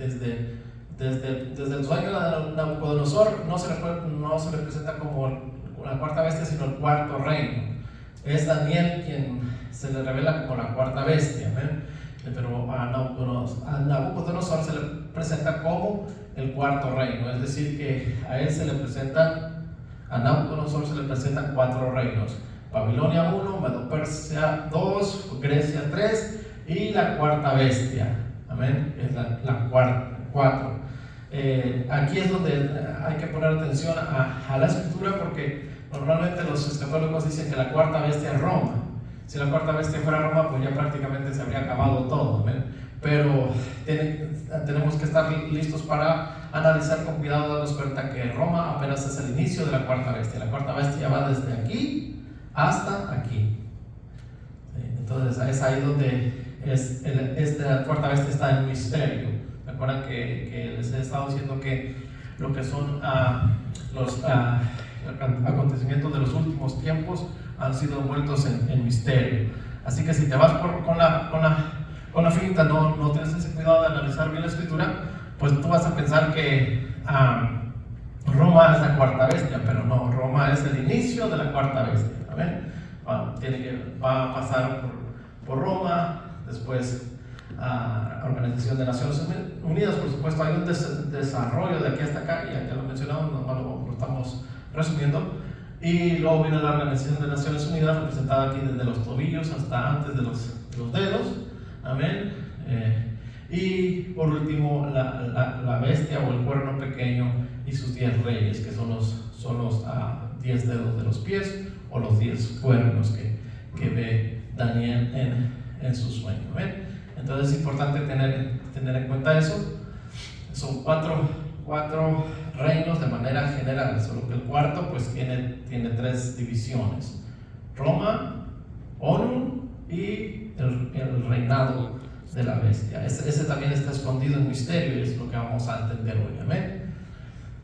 desde el sueño de Nabucodonosor no se le presenta como la cuarta bestia, sino el cuarto reino. Es Daniel quien se le revela como la cuarta bestia, ¿ven? Pero a Nabucodonosor se le presenta como el cuarto reino, es decir, que a Nabucodonosor se le presentan 4 reinos: Babilonia 1, Medo-Persia 2, Grecia 3 y la cuarta bestia, amén, es la 4. Aquí es donde hay que poner atención a la escritura, porque normalmente los escatólogos dicen que la cuarta bestia es Roma. Si la cuarta bestia fuera Roma, pues ya prácticamente se habría acabado todo, ¿ven? Pero tenemos que estar listos para analizar con cuidado, darnos cuenta que Roma apenas es el inicio de la cuarta bestia. La cuarta bestia va desde aquí hasta aquí. Entonces es ahí donde esta cuarta bestia está en misterio. Recuerdan que les he estado diciendo que lo que son los acontecimientos de los últimos tiempos han sido envueltos en misterio. Así que si te vas con la finta, no tienes ese cuidado de analizar bien la escritura, pues tú vas a pensar que Roma es la cuarta bestia, pero no, Roma es el inicio de la cuarta bestia. Va a pasar por Roma, después Organización de Naciones Unidas, por supuesto. Hay un desarrollo de aquí hasta acá, ya lo mencionamos, lo estamos resumiendo. Y luego viene la Organización de Naciones Unidas, representada aquí desde los tobillos hasta antes de los dedos, amén. Y por último la bestia o el cuerno pequeño y sus 10 reyes, que son los 10 dedos de los pies, o los 10 cuernos que ve Daniel en su sueño, ¿ven? Entonces es importante tener en cuenta eso. Son cuatro reinos de manera general, solo que el cuarto pues tiene 3 divisiones: Roma, ONU y el reinado de la bestia. Ese también está escondido en misterio, y es lo que vamos a entender hoy, amén.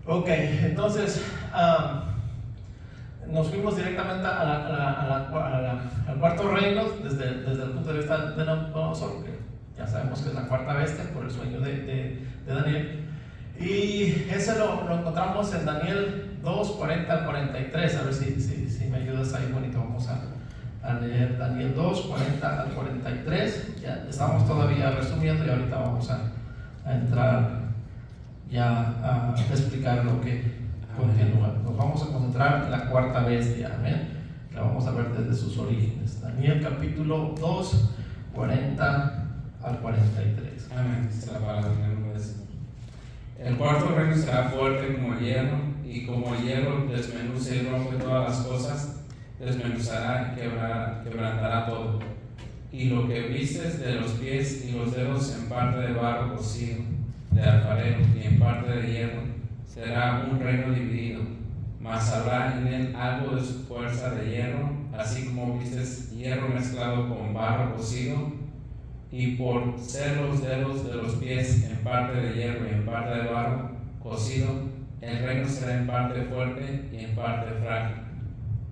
Ok, entonces nos fuimos directamente al cuarto reino desde el punto de vista de Nabucodonosor, que ya sabemos que es la cuarta bestia por el sueño de Daniel. Y ese lo encontramos en Daniel 2, 40 al 43. A ver si me ayudas ahí, bonito. Vamos a leer Daniel 2, 40 al 43. Ya estamos todavía resumiendo y ahorita vamos a entrar ya a explicar lo que continúa. Nos vamos a concentrar en la cuarta bestia, amén. La vamos a ver desde sus orígenes. Daniel capítulo 2, 40 al 43. Amén. Esta es la palabra del Señor. El cuarto reino será fuerte como el hierro, y como el hierro desmenuza y rompe todas las cosas, desmenuzará y quebrantará todo. Y lo que vistes de los pies y los dedos en parte de barro cocido, de alfarero, y en parte de hierro, será un reino dividido, mas habrá en él algo de su fuerza de hierro, así como vistes hierro mezclado con barro cocido. Y por ser los dedos de los pies en parte de hierro y en parte de barro cocido, el reino será en parte fuerte y en parte frágil.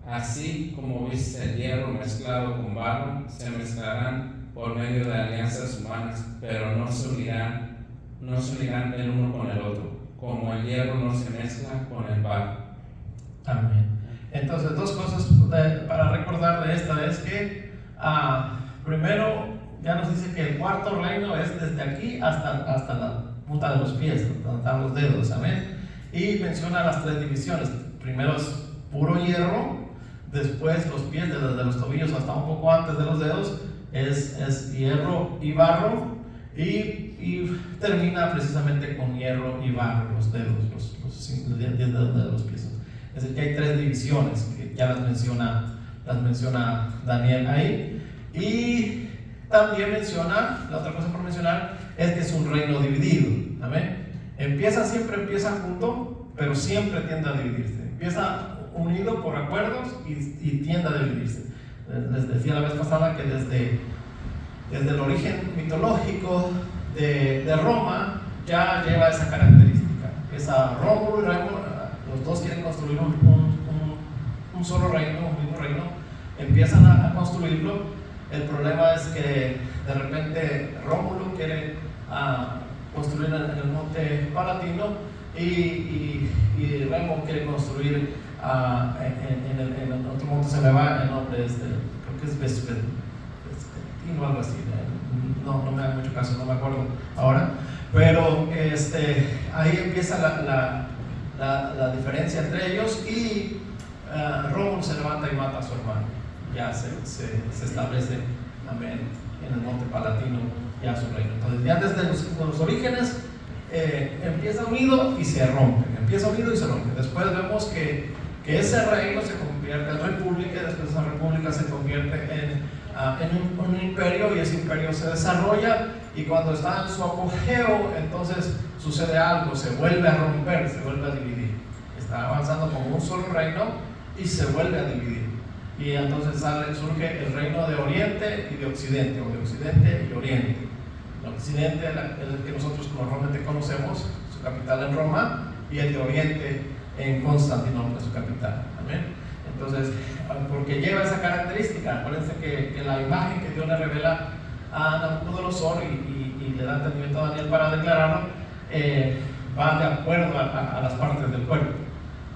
Así como viste el hierro mezclado con barro, se mezclarán por medio de alianzas humanas, pero no se unirán el uno con el otro, como el hierro no se mezcla con el barro. Amén. Entonces, 2 cosas para recordar de esta es que primero ya nos dice que el cuarto reino es desde aquí hasta la punta de los pies, donde están los dedos, amén. Y menciona las 3 divisiones. Primero es puro hierro, después los pies desde los tobillos hasta un poco antes de los dedos es hierro y barro, y termina precisamente con hierro y barro, los dedos, los 10 dedos de los pies. Es decir, que hay 3 divisiones que ya las menciona Daniel ahí. Y también la otra cosa por mencionar es que es un reino dividido, amén. Siempre empieza junto, pero siempre tiende a dividirse. Empieza unido por acuerdos y tiende a dividirse. Les decía la vez pasada que desde el origen mitológico de Roma ya lleva esa característica. Rómulo y Remo, los dos quieren construir un solo reino, un mismo reino, empiezan a construirlo. El problema es que de repente Rómulo quiere construir en el monte Palatino, y Remo quiere construir en el otro monte, se me va el nombre, creo que es Vespentino o algo así, no me da mucho caso, no me acuerdo ahora, pero ahí empieza la diferencia entre ellos, y Rómulo se levanta y mata a su hermano, ya se establece, amén, en el monte Palatino ya su reino. Entonces ya desde los orígenes empieza unido y se rompe, después vemos que ese reino se convierte en república, y después esa república se convierte en un imperio, y ese imperio se desarrolla, y cuando está en su apogeo, entonces sucede algo, se vuelve a romper, se vuelve a dividir, está avanzando como un solo reino y se vuelve a dividir, y entonces surge el reino de Oriente y de Occidente, o de Occidente y Oriente. El Occidente es el que nosotros normalmente conocemos, su capital en Roma, y el de Oriente en Constantinopla, su capital. Amén. Entonces, porque lleva esa característica, acuérdense que la imagen que Dios le revela a Nabucodonosor y le da entendimiento a Daniel para declararlo, va de acuerdo a las partes del cuerpo.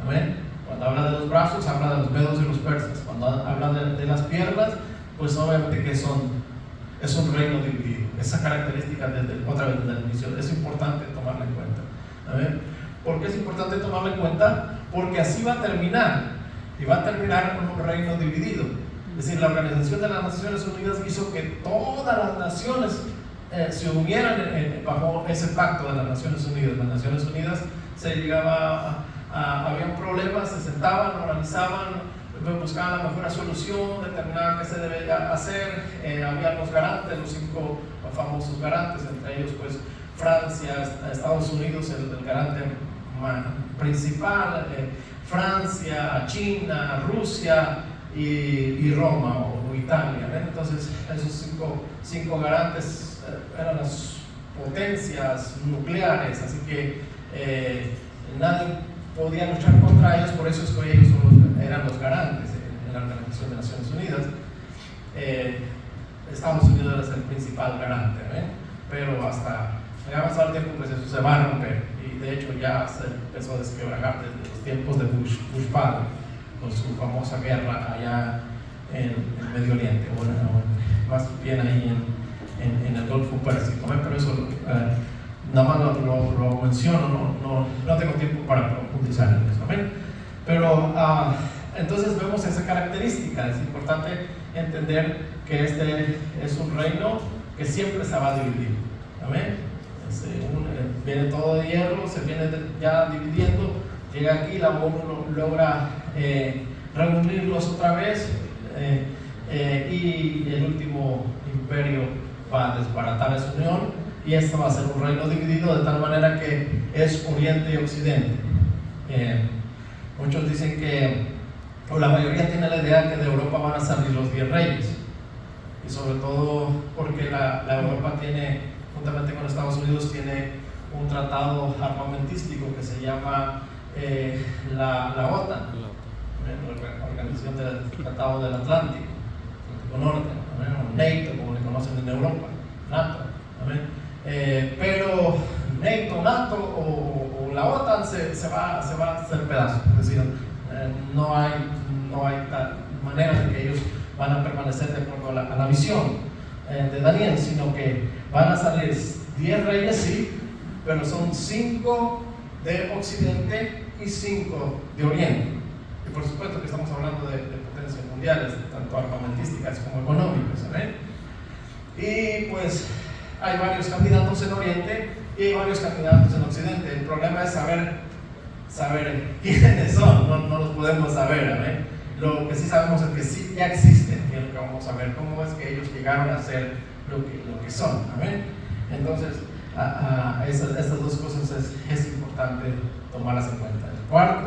Amén. Cuando habla de los brazos, habla de los medos y los persas. Cuando habla de las piernas, pues obviamente que es un reino dividido. Esa característica otra vez desde el inicio es importante tomarla en cuenta. Amén. ¿Por qué es importante tomarla en cuenta? Porque así va a terminar, y va a terminar con un reino dividido. Es decir, la Organización de las Naciones Unidas hizo que todas las naciones se unieran bajo ese pacto de las Naciones Unidas. Las Naciones Unidas se llegaba habían problemas, se sentaban, analizaban, buscaban la mejor solución, determinaban qué se debía hacer. Había los garantes, los 5 famosos garantes, entre ellos pues Francia, Estados Unidos, el garante principal, Francia, China, Rusia y Roma o Italia. Entonces esos cinco garantes eran las potencias nucleares, así que nadie podía luchar contra ellos, por eso es que ellos eran los garantes en la Organización de Naciones Unidas. Estados Unidos es el principal garante, pero hasta avanzar el tiempo, pues eso se va a romper, y de hecho ya se empezó a desquebrajar desde los tiempos de Bush padre, con su famosa guerra allá en Medio Oriente, bueno, más bien ahí en el Golfo Pérsico, pero eso nada más lo menciono, no tengo tiempo para profundizar en eso, pero entonces vemos esa característica. Es importante entender que este es un reino que siempre se va a dividir, amén. Viene todo de hierro, se viene ya dividiendo, llega aquí, la ONU logra reunirlos otra vez, y el último imperio va a desbaratar esa unión, y esto va a ser un reino dividido de tal manera que es Oriente y Occidente. Muchos dicen o la mayoría tiene la idea que de Europa van a salir los 10 reyes, y sobre todo porque la Europa tiene, juntamente con Estados Unidos, tiene un tratado armamentístico que se llama la OTAN, la Organización del Tratado del Atlántico Norte, o NATO, como le conocen en Europa, NATO. Pero NATO o la OTAN se va a hacer pedazos, es decir, no hay tal manera de que ellos van a permanecer de acuerdo a la visión de Daniel, sino que van a salir 10 reyes, sí, pero son 5 de Occidente y 5 de Oriente. Y por supuesto que estamos hablando de potencias mundiales, tanto armamentísticas como económicas, y pues hay varios candidatos en Oriente y hay varios candidatos en Occidente. El problema es saber quiénes son, no los podemos saber, Lo que sí sabemos es que sí ya existen, y es lo que vamos a ver, cómo es que ellos llegaron a ser lo que son, Entonces, estas dos cosas es importante tomarlas en cuenta.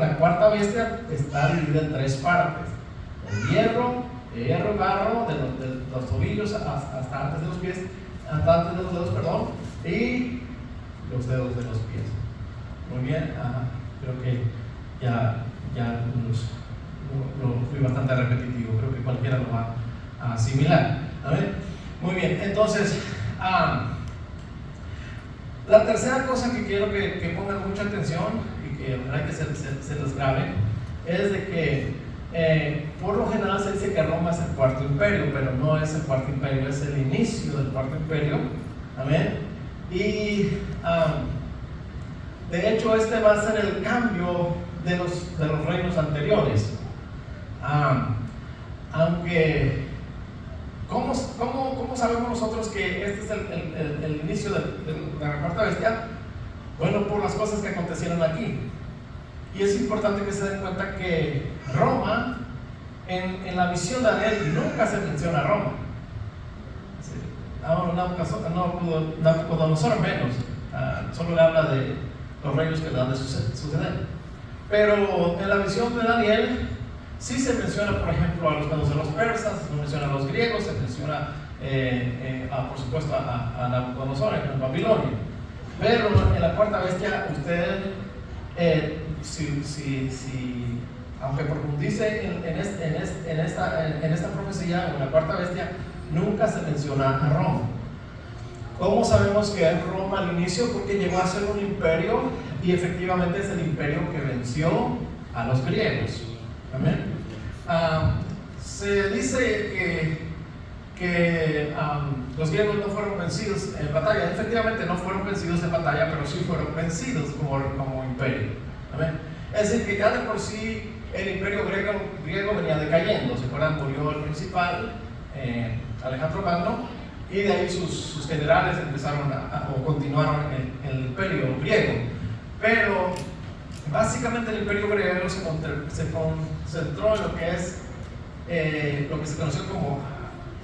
La cuarta bestia está dividida en 3 partes: el hierro, garro, de los tobillos hasta antes de los pies, antes de los dedos, perdón, y los dedos de los pies. Muy bien, creo que ya lo fui bastante repetitivo, creo que cualquiera lo va a asimilar. Muy bien, entonces La tercera cosa que quiero que pongan mucha atención y que ojalá que se les grabe es de que por lo general se dice que Roma es el cuarto imperio, pero no es el cuarto imperio, es el inicio del cuarto imperio. Amén. Y de hecho este va a ser el cambio de los reinos anteriores. Aunque ¿cómo sabemos nosotros que este es el inicio de la cuarta bestia? Bueno, por las cosas que acontecieron aquí. Y es importante que se den cuenta que Roma, en la visión de Daniel, nunca se menciona Roma. Nabucodonosor menos, solo le habla de los reinos que le han de suceder. Pero en la visión de Daniel, sí se menciona, por ejemplo, a los medos de los persas, se menciona a los griegos, se menciona, por supuesto, a Nabucodonosor en Babilonia. Pero en la cuarta bestia, usted, aunque profundice en esta profecía, o en la cuarta bestia, nunca se menciona a Roma. ¿Cómo sabemos que es Roma al inicio? Porque llegó a ser un imperio y efectivamente es el imperio que venció a los griegos. Amén. Se dice que los griegos no fueron vencidos en batalla. Efectivamente no fueron vencidos en batalla, pero sí fueron vencidos como imperio. Amén. Es decir, que ya de por sí el imperio griego venía decayendo. ¿Se acuerdan? Murió el principal, Alejandro Magno, y de ahí sus generales empezaron o continuaron el imperio griego. Pero básicamente el imperio griego se concentró en lo que es lo que se conoció como,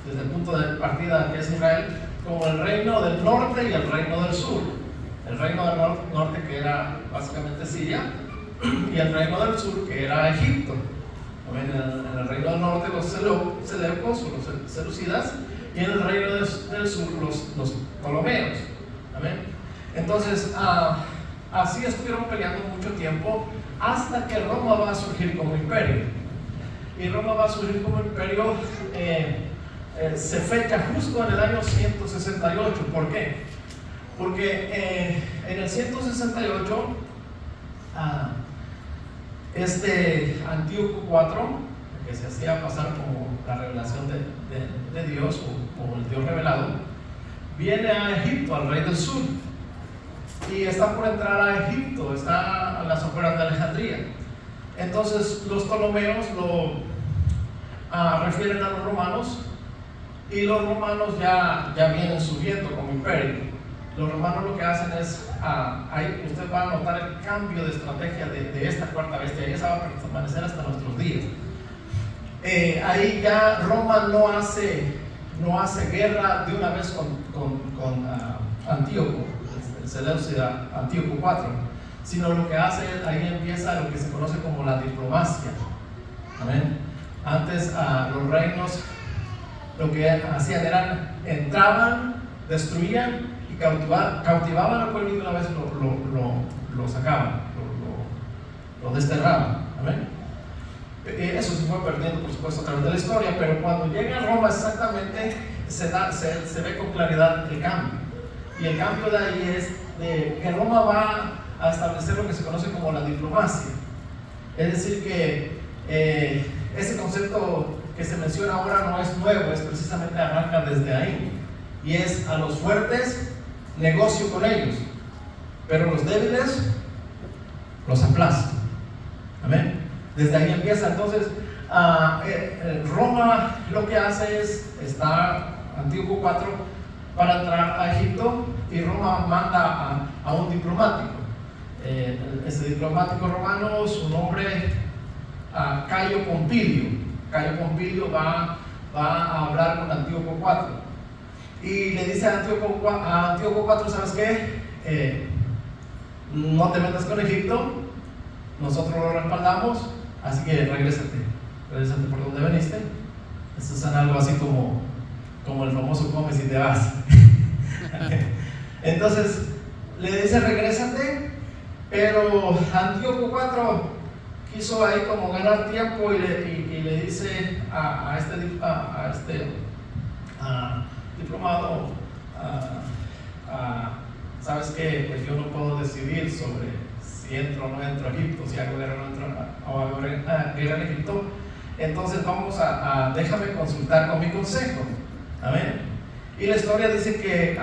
desde el punto de partida que es Israel, como el reino del norte y el reino del sur. El reino del norte, que era básicamente Siria, y el reino del sur, que era Egipto. En el reino del norte los seleucos o los seleucidas, y en el reino del sur los ptolomeos. ¿Amén? Entonces así estuvieron peleando mucho tiempo hasta que Roma va a surgir como imperio. Y Roma va a surgir como imperio, se fecha justo en el año 168. ¿Por qué? Porque en el 168 Antíoco IV, que se hacía pasar como la revelación de Dios o el Dios revelado, viene a Egipto, al rey del sur, y está por entrar a Egipto, está a las afueras de Alejandría. Entonces los ptolomeos lo refieren a los romanos, y los romanos ya vienen subiendo como imperio. Los romanos lo que hacen es, ahí usted va a notar el cambio de estrategia de esta cuarta bestia, y esa va a permanecer hasta nuestros días. Ahí ya Roma no hace guerra de una vez con Antíoco, el Seleucida Antíoco IV, sino lo que hace, ahí empieza lo que se conoce como la diplomacia. Amén. Antes los reinos lo que hacían era, entraban, destruían y cautivaban al pueblo, y de una vez lo sacaban, lo desterraban. Amén. Eso se fue perdiendo, por supuesto, a través de la historia, pero cuando llega a Roma exactamente se ve con claridad el cambio. Y el cambio de ahí es que Roma va a establecer lo que se conoce como la diplomacia. Es decir, que ese concepto que se menciona ahora no es nuevo, es precisamente arranca desde ahí. Y es: a los fuertes negocio con ellos, pero los débiles los aplasto. Amén. Desde ahí empieza. Entonces Roma lo que hace es, está Antíoco IV para entrar a Egipto, y Roma manda a un diplomático. Ese diplomático romano, su nombre Cayo Pompilio. Cayo Pompilio va a hablar con Antíoco IV y le dice a Antíoco IV: ¿sabes qué? No te metas con Egipto, nosotros lo respaldamos, así que regrésate por donde veniste. Eso es algo así como el famoso come si te vas. Entonces le dice: regrésate, pero Antíoco IV quiso ahí como ganar tiempo, y le dice a este diplomado, ¿sabes qué? Pues yo no puedo decidir sobre si entro o no entro a Egipto, si hago guerra o no entro o hago guerra en Egipto. Entonces déjame consultar con mi consejo. Amén. Y la historia dice que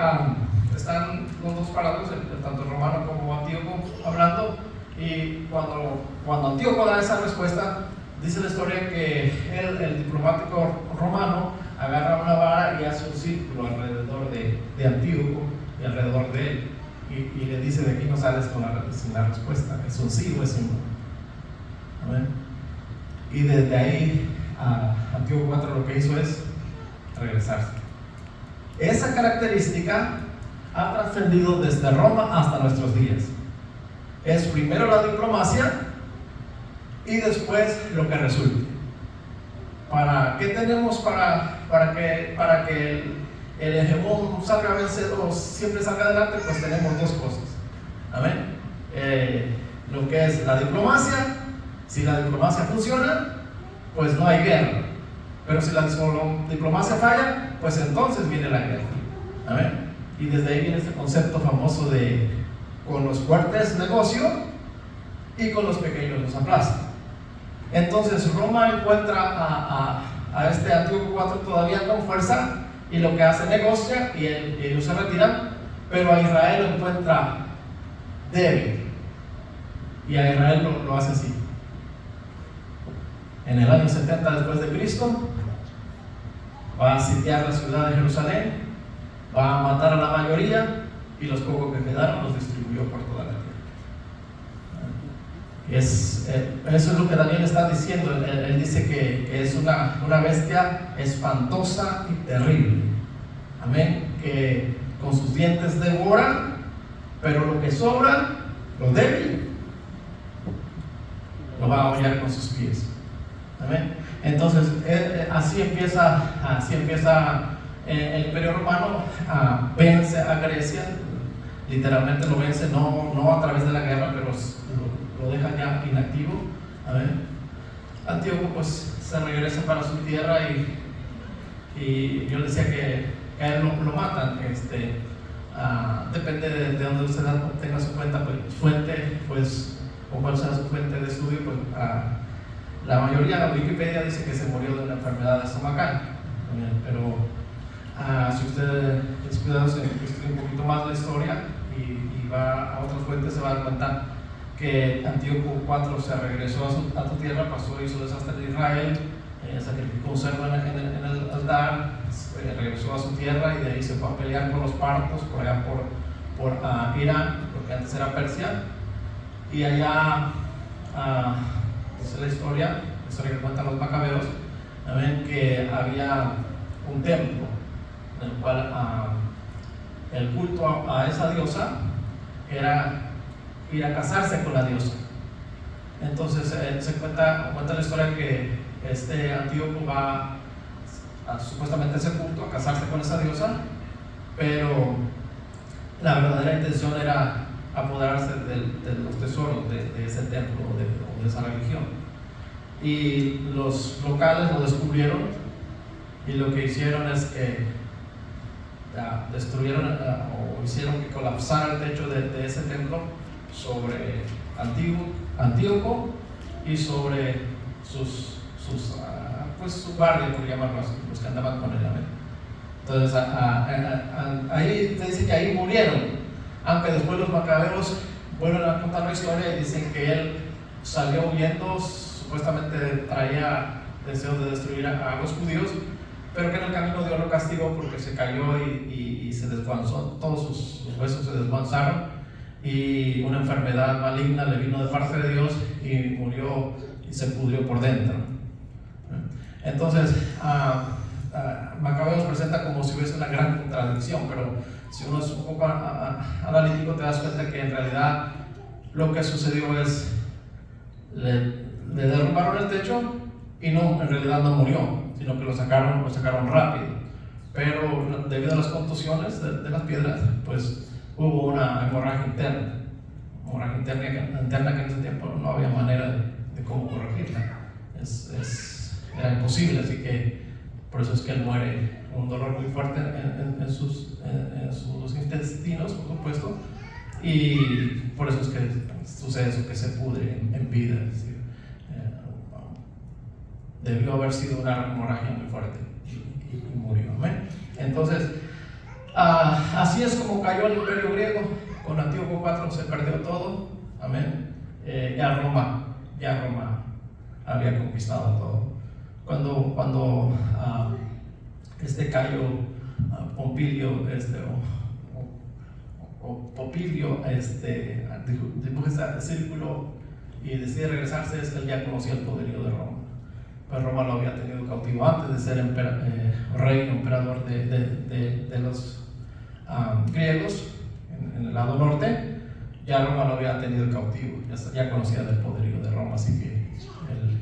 están los dos parados, tanto el romano como Antíoco, hablando. Y cuando Antíoco da esa respuesta, dice la historia que el diplomático romano agarra una vara y hace un círculo alrededor de Antíoco y alrededor de él. Y le dice: de aquí no sales sin la respuesta. Es un sí o es un no. Amén. Y desde ahí Antíoco IV lo que hizo es regresarse. Esa característica ha trascendido desde Roma hasta nuestros días. Es primero la diplomacia y después lo que resulte. ¿Qué tenemos para que el hegemón salga vencedor o siempre salga adelante? Pues tenemos dos cosas. Amén. Lo que es la diplomacia. Si la diplomacia funciona, pues no hay guerra. Pero si la diplomacia falla, pues entonces viene la guerra. Amén. Y desde ahí viene este concepto famoso de: con los fuertes negocio y con los pequeños los aplastan. Entonces Roma encuentra a este Antíoco IV todavía con fuerza, y lo que hace negocia y ellos se retiran, pero a Israel lo encuentra débil, y a Israel lo hace así. En el año 70 después de Cristo va a sitiar la ciudad de Jerusalén, va a matar a la mayoría, y los pocos que quedaron los distribuyó por toda la tierra. Eso es lo que Daniel está diciendo. Él dice que es una bestia espantosa y terrible. Amén. Que con sus dientes devora, pero lo que sobra, lo débil, lo va a hollar con sus pies. Amén. Entonces, así empieza el Imperio Romano. Vence a Grecia, literalmente lo vence, no a través de la guerra, pero lo deja ya inactivo. Amén. Antíoco pues se regresa para su tierra, y yo decía que a él lo matan. Depende de donde usted obtenga su fuente, pues, o cuál sea su fuente de estudio, pues la mayoría, la Wikipedia dice que se murió de una enfermedad estomacal. Pero si usted es cuidadoso, estudia un poquito más la historia y va a otras fuentes, se va a dar cuenta que Antíoco IV se regresó a su tierra, hizo desastre en Israel, sacrificó un cerdo en el altar, regresó a su tierra, y de ahí se fue a pelear con los partos por allá por Irán, porque antes era Persia. Y allá dice la historia que cuentan los macabeos, ven que había un templo en el cual el culto a esa diosa era ir a casarse con la diosa. Entonces se cuenta la historia que este Antíoco va supuestamente a ese culto, a casarse con esa diosa, pero la verdadera intención era apoderarse de los tesoros de ese templo o de esa religión. Y los locales lo descubrieron, y lo que hicieron es que destruyeron o hicieron que colapsara el techo de ese templo sobre Antíoco y sobre su guardia, por llamarlo así, los que andaban con él. Entonces ahí se dice que ahí murieron, aunque después los macabeos vuelven a contar la historia y dicen que él salió huyendo, supuestamente traía deseos de destruir a los judíos, pero que en el camino Dios lo castigó porque se cayó y se desguanzó, todos sus huesos se desguanzaron, y una enfermedad maligna le vino de parte de Dios y murió y se pudrió por dentro. Entonces Macabeos presenta como si hubiese una gran contradicción, pero si uno es un poco analítico, te das cuenta que en realidad lo que sucedió es le derrumbaron el techo, y en realidad no murió, sino que lo sacaron rápido, pero debido a las contusiones de las piedras, pues hubo una hemorragia interna que en ese tiempo no había manera de cómo corregirla. Era imposible, así que por eso es que él muere, un dolor muy fuerte en sus intestinos, por supuesto, y por eso es que sucede eso, que se pudre en vida. Es decir, debió haber sido una hemorragia muy fuerte y murió. Amén. Entonces, así es como cayó el imperio griego. Con Antíoco IV se perdió todo. Amén. Ya Roma había conquistado todo. Cuando Cayo Pompilio Popilio dibuja ese círculo y decide regresarse, es que él ya conocía el poderío de Roma. Pues Roma lo había tenido cautivo antes de ser rey, emperador de los griegos en el lado norte. Ya Roma lo había tenido cautivo, ya conocía del poderío de Roma, así que él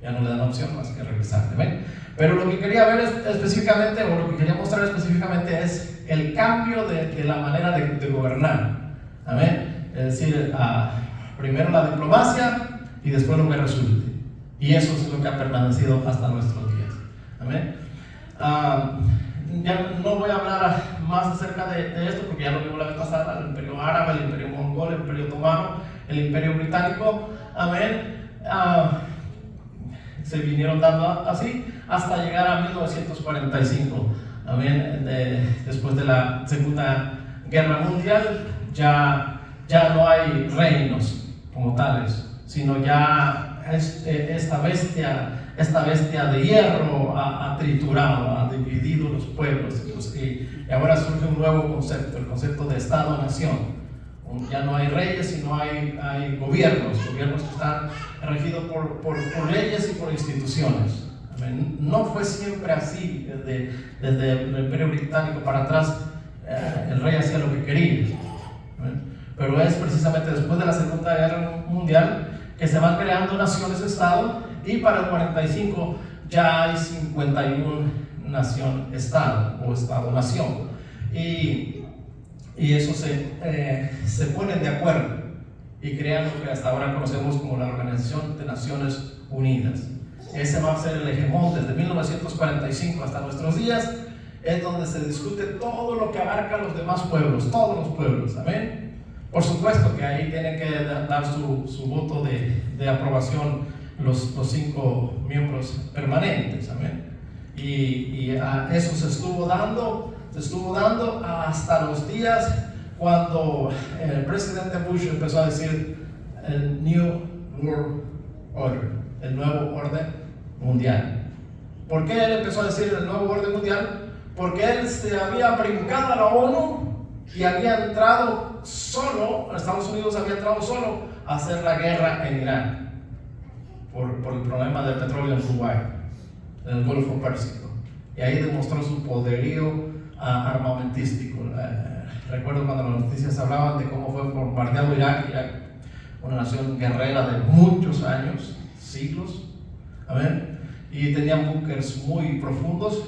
ya no le dan opción más que regresar. ¿Ven? Pero lo que quería ver específicamente, o lo que quería mostrar específicamente, es el cambio de la manera de gobernar. ¿Amén? Es decir, primero la diplomacia y después lo que resulte. Y eso es lo que ha permanecido hasta nuestros días. ¿Amén? Ya no voy a hablar más acerca de esto porque ya lo vimos la vez pasada: el imperio árabe, el imperio mongol, el imperio otomano, el imperio británico. Amén. Se vinieron dando así hasta llegar a 1945. Amén. Después de la Segunda Guerra Mundial ya no hay reinos como tales, sino ya esta bestia de hierro ha triturado, ha dividido los pueblos, y ahora surge un nuevo concepto, el concepto de Estado-Nación. Ya no hay reyes, sino hay gobiernos que están regidos por leyes y por instituciones. Amén. No fue siempre así, desde el imperio británico para atrás. El rey hacía lo que quería. Amén. Pero es precisamente después de la Segunda Guerra Mundial que se van creando naciones-estado, y para el 45 ya hay 51 nación-estado o estado-nación, y eso se ponen de acuerdo y crean lo que hasta ahora conocemos como la Organización de Naciones Unidas. Ese va a ser el hegemón desde 1945 hasta nuestros días. Es donde se discute todo lo que abarca los demás pueblos, todos los pueblos. Amén. Por supuesto que ahí tienen que dar su voto de aprobación los 5 miembros permanentes. Amén. Y eso se estuvo dando hasta los días cuando el presidente Bush empezó a decir el New World Order, el nuevo orden mundial. ¿Por qué él empezó a decir el nuevo orden mundial? Porque él se había brincado a la ONU y había entrado solo, Estados Unidos había entrado solo a hacer la guerra en Irán por el problema del petróleo en Kuwait, en el Golfo Pérsico. Y ahí demostró su poderío armamentístico. Recuerdo cuando las noticias hablaban de cómo fue bombardeado Irak, una nación guerrera de muchos años, siglos. Amén. Y tenían búnkers muy profundos,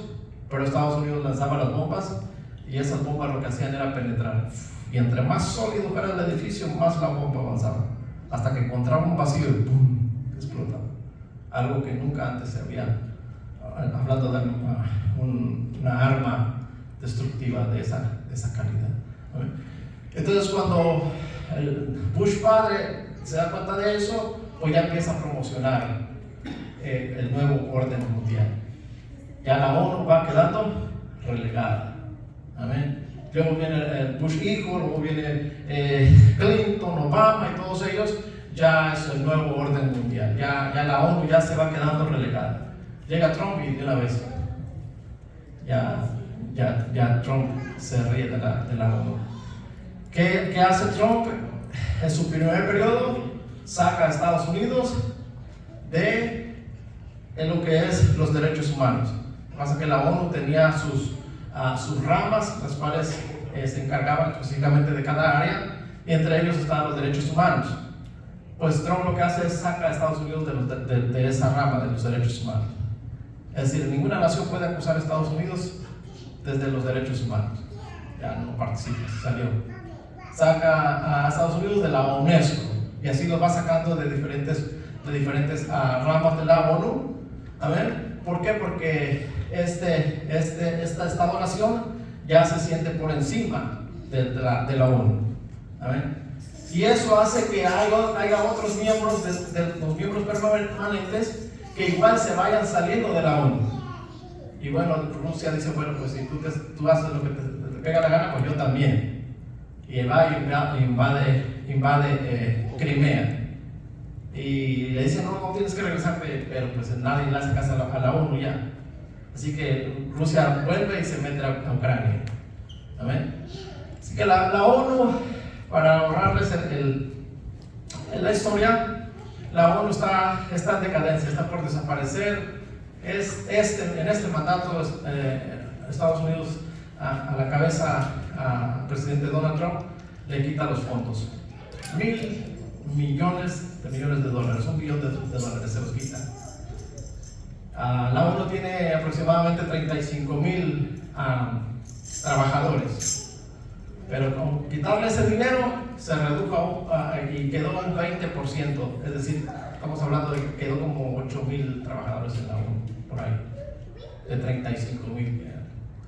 pero Estados Unidos lanzaba las bombas, y esas bombas lo que hacían era penetrar. Y entre más sólido fuera el edificio, más la bomba avanzaba, hasta que encontraba un vacío y ¡pum!, explotaba. Algo que nunca antes se había, hablando de una arma destructiva de esa calidad. Entonces, cuando el Bush padre se da cuenta de eso, pues ya empieza a promocionar el nuevo orden mundial. Ya la ONU va quedando relegada. Amén. Luego viene el Bush hijo, luego viene Clinton, Obama y todos ellos. Ya es el nuevo orden mundial. Ya la ONU ya se va quedando relegada. Llega Trump y de una vez ya Trump se ríe de la ONU. ¿Qué hace Trump? En su primer periodo saca a Estados Unidos de lo que es los derechos humanos. Pasa que la ONU tenía sus ramas, las cuales se encargaban específicamente de cada área, y entre ellos estaban los derechos humanos. Pues Trump lo que hace es saca a Estados Unidos de esa rama de los derechos humanos. Es decir, ninguna nación puede acusar a Estados Unidos desde los derechos humanos. Ya no participa, salió. Saca a Estados Unidos de la UNESCO, y así lo va sacando de diferentes ramas de la ONU. ¿Amén? ¿Por qué? Porque esta Estado-nación ya se siente por encima de la ONU. Amén. Y eso hace que haya otros miembros de los miembros permanentes que igual se vayan saliendo de la ONU. Y bueno, Rusia dice, bueno, pues si tú haces lo que te pega la gana, pues yo también. Y va y invade Crimea. Y le dicen, no tienes que regresarte, pero pues nadie le hace caso a la ONU ya. Así que Rusia vuelve y se mete a Ucrania. ¿Amén? Así que la ONU, para ahorrarles la historia, la ONU está en decadencia, está por desaparecer. En este mandato, Estados Unidos, a la cabeza, al presidente Donald Trump, le quita los fondos. $1,000 millones de dólares, $1 billón de dólares se los quita. La ONU tiene aproximadamente 35,000 trabajadores, pero con quitarle ese dinero se redujo y quedó un 20%, es decir, estamos hablando de que quedó como 8,000 trabajadores en la ONU, por ahí, de 35,000.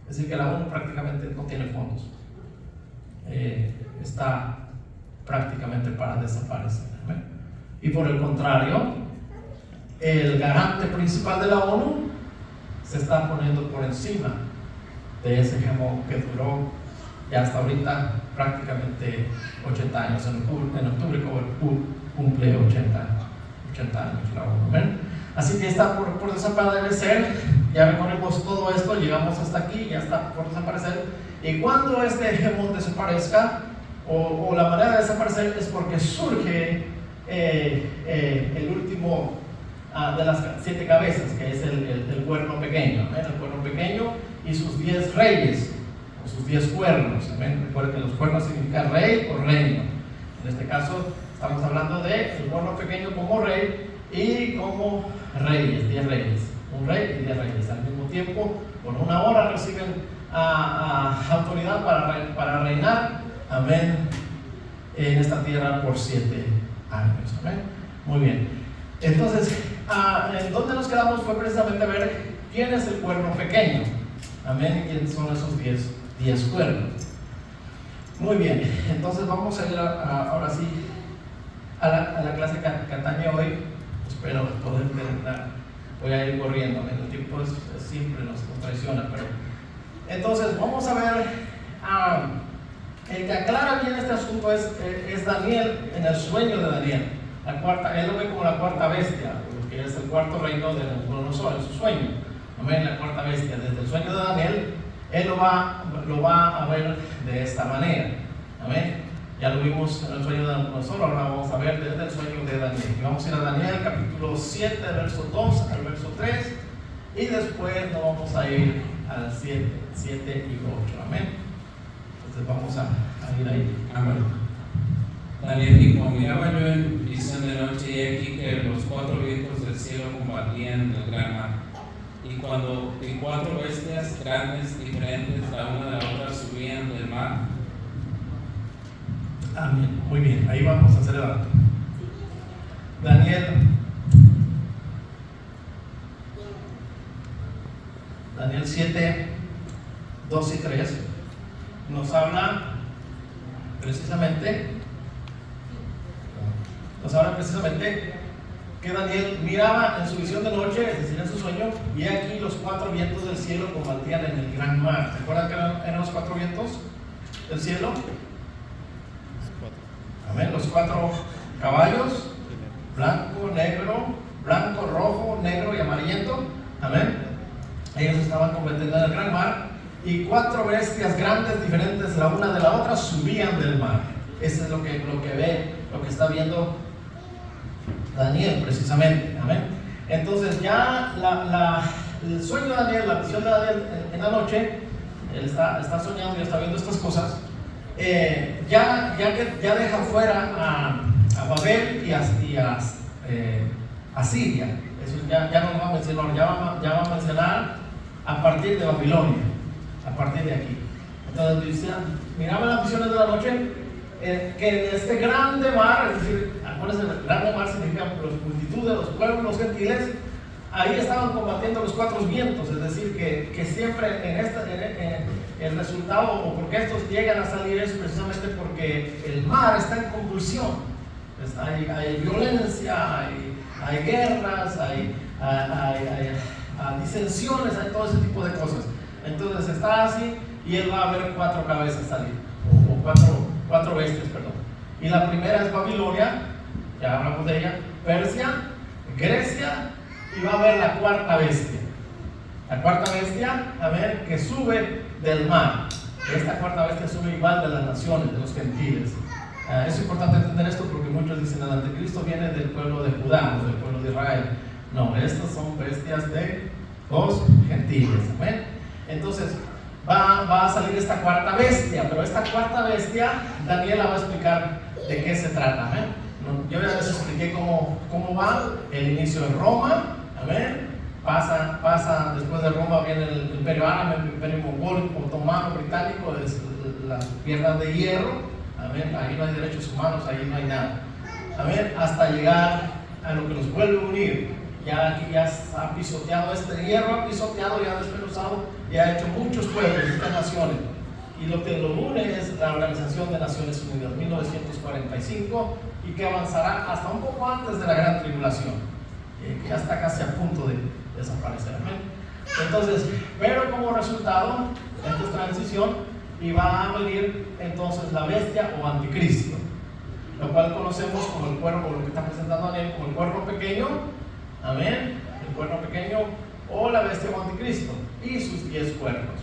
Es decir, que la ONU prácticamente no tiene fondos, está prácticamente para desaparecer. Y por el contrario, el garante principal de la ONU se está poniendo por encima de ese hegemón que duró ya hasta ahorita prácticamente 80 años. En octubre cumple 80 años la ONU. ¿Ven? Así que está por desaparecer. Ya recorrimos todo esto, llegamos hasta aquí, ya está por desaparecer. Y cuando este hegemón desaparezca, o la manera de desaparecer, es porque surge el último de las 7 cabezas, que es el cuerno pequeño. ¿Ven? El cuerno pequeño y sus 10 reyes, o sus 10 cuernos. ¿Ven? Recuerden que los cuernos significan rey o reino. En este caso estamos hablando de el cuerno pequeño como rey y como reyes, 10 reyes. Un rey y 10 reyes. Al mismo tiempo, por una hora reciben autoridad para reinar, amén, en esta tierra por 7 años. Amén. Muy bien. Entonces, en donde nos quedamos fue precisamente ver quién es el cuerno pequeño. Amén. ¿Quiénes son esos 10 cuernos? Muy bien. Entonces vamos a ir ahora sí a la clase que atañe hoy. Espero poder terminar. Voy a ir corriendo. El tiempo siempre nos traiciona. Pero entonces vamos a ver. El que aclara bien este asunto es Daniel en el sueño de Daniel. Él lo ve como la cuarta bestia, que es el cuarto reino de Nabucodonosor en su sueño. Amén, la cuarta bestia. Desde el sueño de Daniel, él lo va a ver de esta manera. Amén. Ya lo vimos en el sueño de Nabucodonosor, ahora vamos a ver desde el sueño de Daniel. Y vamos a ir a Daniel, capítulo 7, verso 2 al verso 3. Y después nos vamos a ir al 7 y 8. Amén. Entonces vamos a ir ahí. Amén. Daniel dijo: miraba yo en visión de noche y aquí que los 4 vientos del cielo combatían en el gran mar. Y cuando 4 bestias grandes, diferentes la una de la otra, subían del mar. Amén. Muy bien, ahí vamos a hacer el acto. Daniel 7, 2 y 3 nos habla precisamente que Daniel miraba en su visión de noche, es decir, en su sueño, y aquí los 4 vientos del cielo combatían en el gran mar. ¿Se acuerdan que eran los 4 vientos del cielo? Amén. Los 4 caballos, blanco, rojo, negro y amarillento. Amén. Ellos estaban combatiendo en el gran mar, y 4 bestias grandes, diferentes la una de la otra, subían del mar. Eso es lo que está viendo Daniel precisamente. Amén. Entonces ya el sueño de Daniel, la visión de Daniel en la noche, él está soñando y está viendo estas cosas. Ya deja fuera a Babel y a Siria. Eso ya no va a mencionar, ya va a mencionar a partir de Babilonia, a partir de aquí. Entonces miraba las visiones de la noche, que en este grande mar, es decir, acuérdense, el grande mar significa las multitudes, los pueblos, los gentiles, ahí estaban combatiendo los 4 vientos. Es decir, que siempre el resultado, o porque estos llegan a salir, es precisamente porque el mar está en convulsión. Pues hay violencia, hay guerras, hay disensiones, hay todo ese tipo de cosas. Entonces está así y él va a ver 4 cabezas salir, o cuatro bestias, perdón. Y la primera es Babilonia, ya hablamos de ella, Persia, Grecia, y va a ver la 4ª bestia. La 4ª bestia, a ver, que sube del mar. Esta 4ª bestia sube igual de las naciones, de los gentiles. Es importante entender esto porque muchos dicen el anticristo viene del pueblo de Judá o del pueblo de Israel. No, estas son bestias de los gentiles. ¿Amén? Entonces va a salir esta 4ª bestia, pero esta 4ª bestia Daniela va a explicar de qué se trata. ¿Amén? Yo ya les expliqué cómo va el inicio en Roma. ¿Amén? Pasa, después de Roma viene el imperio árabe, el imperio mongólico, otomano, británico, es las piernas de hierro. Amén. Ahí no hay derechos humanos, ahí no hay nada. Amén. Hasta llegar a lo que nos vuelve a unir. Ya aquí ya ha pisoteado este hierro, ha pisoteado, ya ha desmenuzado, ya ha hecho muchos pueblos, muchas naciones. Y lo que lo une es la Organización de Naciones Unidas, 1945, y que avanzará hasta un poco antes de la Gran Tribulación, que ya está casi a punto de desaparecer. Amén. Entonces, pero como resultado, esta es transición. Y va a venir entonces la bestia o anticristo, lo cual conocemos como el cuerno, lo que está presentando Daniel, como el cuerno pequeño. Amén. El cuerno pequeño o la bestia o anticristo y sus 10 cuernos.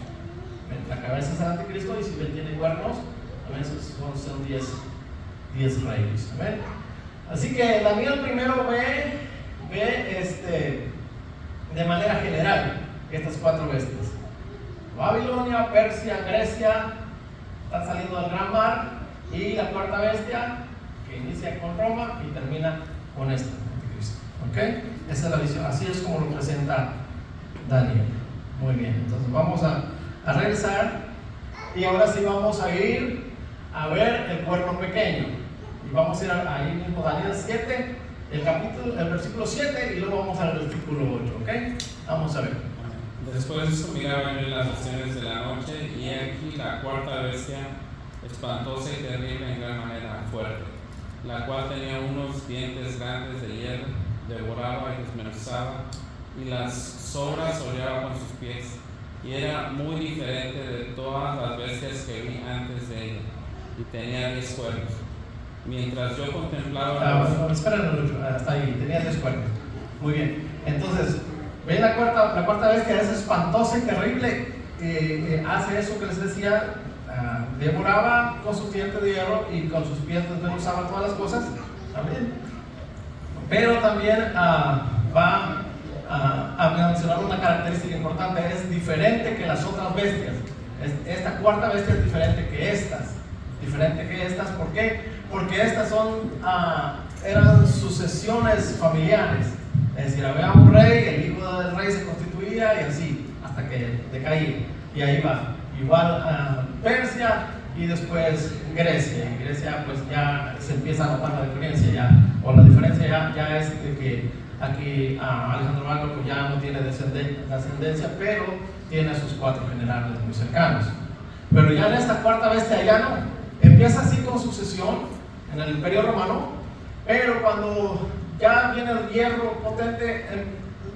La cabeza es el anticristo y si él tiene cuernos, amén, son 10 reyes. Amén. Así que Daniel primero ve de manera general estas 4 bestias. Babilonia, Persia, Grecia están saliendo del gran mar, y la 4ª bestia que inicia con Roma y termina con este anticristo. ¿Ok? Esa es la visión, así es como lo presenta Daniel. Muy bien, entonces vamos a regresar y ahora sí vamos a ir a ver el cuerno pequeño. Y vamos a ir ahí mismo, Daniel 7, el versículo 7, y luego vamos al versículo 8. ¿Ok? Vamos a ver. Después de eso miraban en las visiones de la noche, y aquí la 4ª bestia, espantosa y terrible en gran manera, fuerte, la cual tenía unos dientes grandes de hierro, devoraba y desmenuzaba, y las sobras hollaba con sus pies, y era muy diferente de todas las bestias que vi antes de ella, y tenía 10 cuernos. Mientras yo contemplaba... Esperen, hasta ahí, tenía 10 cuernos. Muy bien, entonces... ¿Ven? La cuarta bestia es espantosa y terrible. Hace eso que les decía, devoraba con sus dientes de hierro y con sus pies desmenuzaba todas las cosas. Amén. Pero también va a mencionar una característica importante: es diferente que las otras bestias. Esta 4ª bestia es diferente que estas. ¿Por qué? Porque estas eran sucesiones familiares. Es decir, había un rey, el hijo del rey se constituía y así, hasta que decaía. Y ahí va. Igual Persia y después Grecia. En Grecia pues ya se empieza a notar la diferencia o la diferencia ya es de que aquí Alejandro Magno pues ya no tiene descendencia, pero tiene a sus 4 generales muy cercanos. Pero ya en esta 4ª bestia ya no. Empieza así con sucesión en el Imperio Romano, pero cuando ya viene el hierro potente,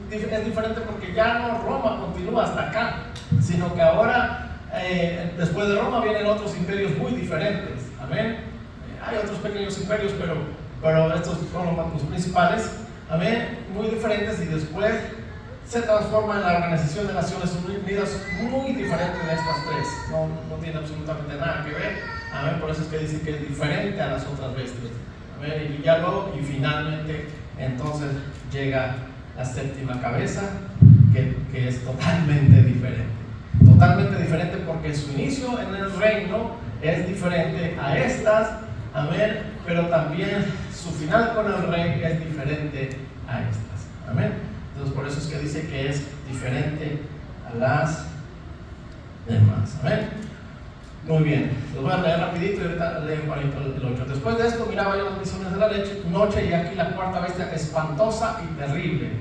es diferente porque ya no Roma continúa hasta acá, sino que ahora, después de Roma, vienen otros imperios muy diferentes. Amén. Hay otros pequeños imperios, pero estos son los principales. Amén. Muy diferentes, y después se transforma en la Organización de Naciones Unidas, muy diferente de estas 3. No tiene absolutamente nada que ver. Amén. Por eso es que dice que es diferente a las otras bestias. Y ya luego, y finalmente, entonces llega la 7ª cabeza, que es totalmente diferente. Totalmente diferente porque su inicio en el reino es diferente a estas, amén, pero también su final con el rey es diferente a estas, amén. Entonces por eso es que dice que es diferente a las demás, amén. Muy bien, los voy a leer rapidito y ahorita leo el 8. Después de esto miraba yo las visiones de la noche, y aquí la 4ª bestia espantosa y terrible,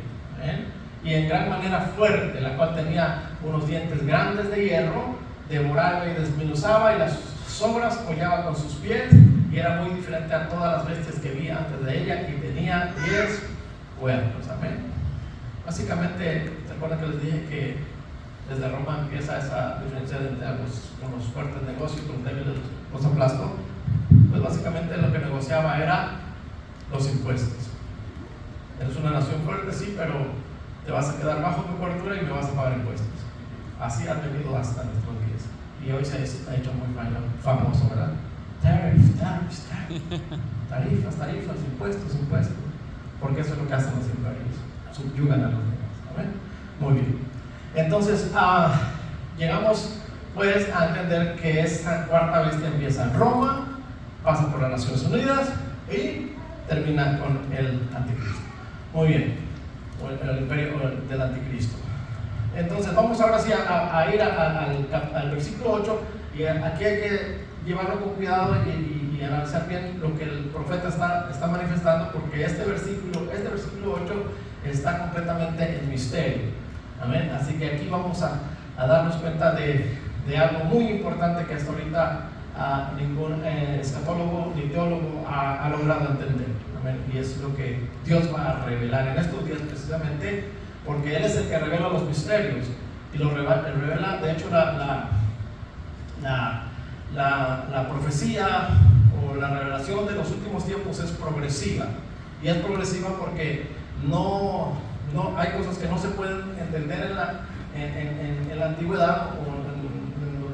y en gran manera fuerte, la cual tenía unos dientes grandes de hierro, devoraba y desmenuzaba, y las sobras hollaba con sus pies, y era muy diferente a todas las bestias que vi antes de ella, y tenía 10 cuernos. Amén. Básicamente, ¿se acuerdan que les dije que desde Roma empieza esa diferencia entre con los fuertes negocios y los débiles, los aplastos? Pues básicamente lo que negociaba era los impuestos. Eres una nación fuerte, sí, pero te vas a quedar bajo tu cobertura y me vas a pagar impuestos. Así ha venido hasta nuestros días. Y hoy se ha hecho muy famoso, ¿verdad? Tarifas, impuestos. Porque eso es lo que hacen los imperios. Subyugan a los demás. ¿Amén? Muy bien. Entonces, llegamos pues a entender que esta cuarta bestia empieza en Roma, pasa por las Naciones Unidas y termina con el anticristo. Muy bien, o el imperio del anticristo. Entonces vamos ahora sí a ir al versículo 8, y aquí hay que llevarlo con cuidado y analizar bien lo que el profeta está manifestando, porque este versículo 8 está completamente en misterio. Amén. Así que aquí vamos a darnos cuenta de algo muy importante que hasta ahorita ningún escatólogo ni teólogo ha logrado entender. Amén. Y es lo que Dios va a revelar en estos días, precisamente porque Él es el que revela los misterios, y lo revela. De hecho, la profecía o la revelación de los últimos tiempos es progresiva, y es progresiva porque no hay cosas que no se pueden entender en la antigüedad o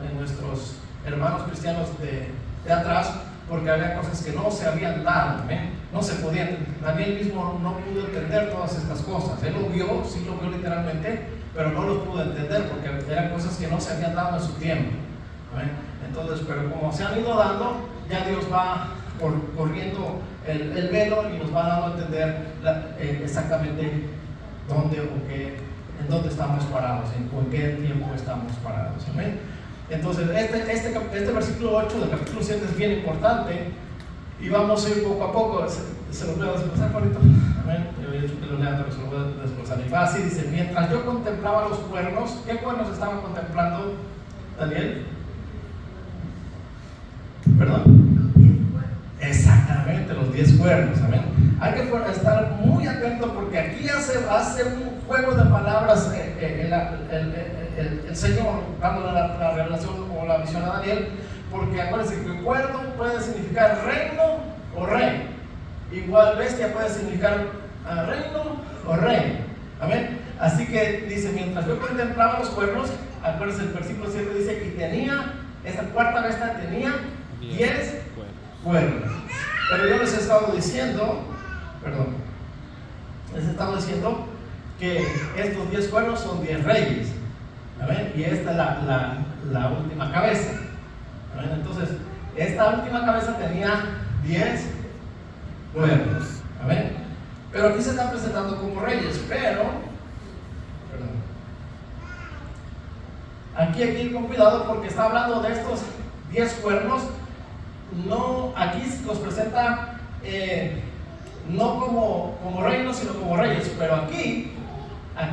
en nuestros hermanos cristianos de atrás, porque había cosas que no se habían dado, no se podían. Daniel mismo no pudo entender todas estas cosas. Él lo vio, sí lo vio literalmente, pero no lo pudo entender porque eran cosas que no se habían dado en su tiempo. Entonces, pero como se han ido dando, ya Dios va corriendo el velo y nos va dando a entender exactamente dónde en dónde estamos parados, en qué tiempo estamos parados. ¿Amén? Entonces, este versículo 8 del capítulo 7 es bien importante, y vamos a ir poco a poco. Se lo voy a desglosar, Juanito. Amén. Yo había dicho que lo lean, pero se lo voy a desglosar. Y va así, dice: mientras yo contemplaba los cuernos. ¿Qué cuernos estaban contemplando, Daniel? ¿Perdón? Exactamente, los 10 cuernos. Amén. Hay que estar muy atento, porque aquí hace un juego de palabras el Señor, dándole la revelación o la visión a Daniel, porque acuérdense que cuerno puede significar reino o rey, igual bestia puede significar reino o rey. Amén. Así que dice: mientras yo contemplaba los cuernos, acuérdense, el versículo 7 dice: y tenía, esta cuarta bestia tenía 10 cuernos. Pero yo les he estado diciendo, que estos 10 cuernos son 10 reyes. ¿Amén? Y esta es la última cabeza. ¿Amén? Entonces, esta última cabeza tenía 10 cuernos. ¿Amén? Pero aquí se están presentando como reyes, aquí hay que ir con cuidado, porque está hablando de estos 10 cuernos. No, aquí los presenta no como reinos, sino como reyes, pero aquí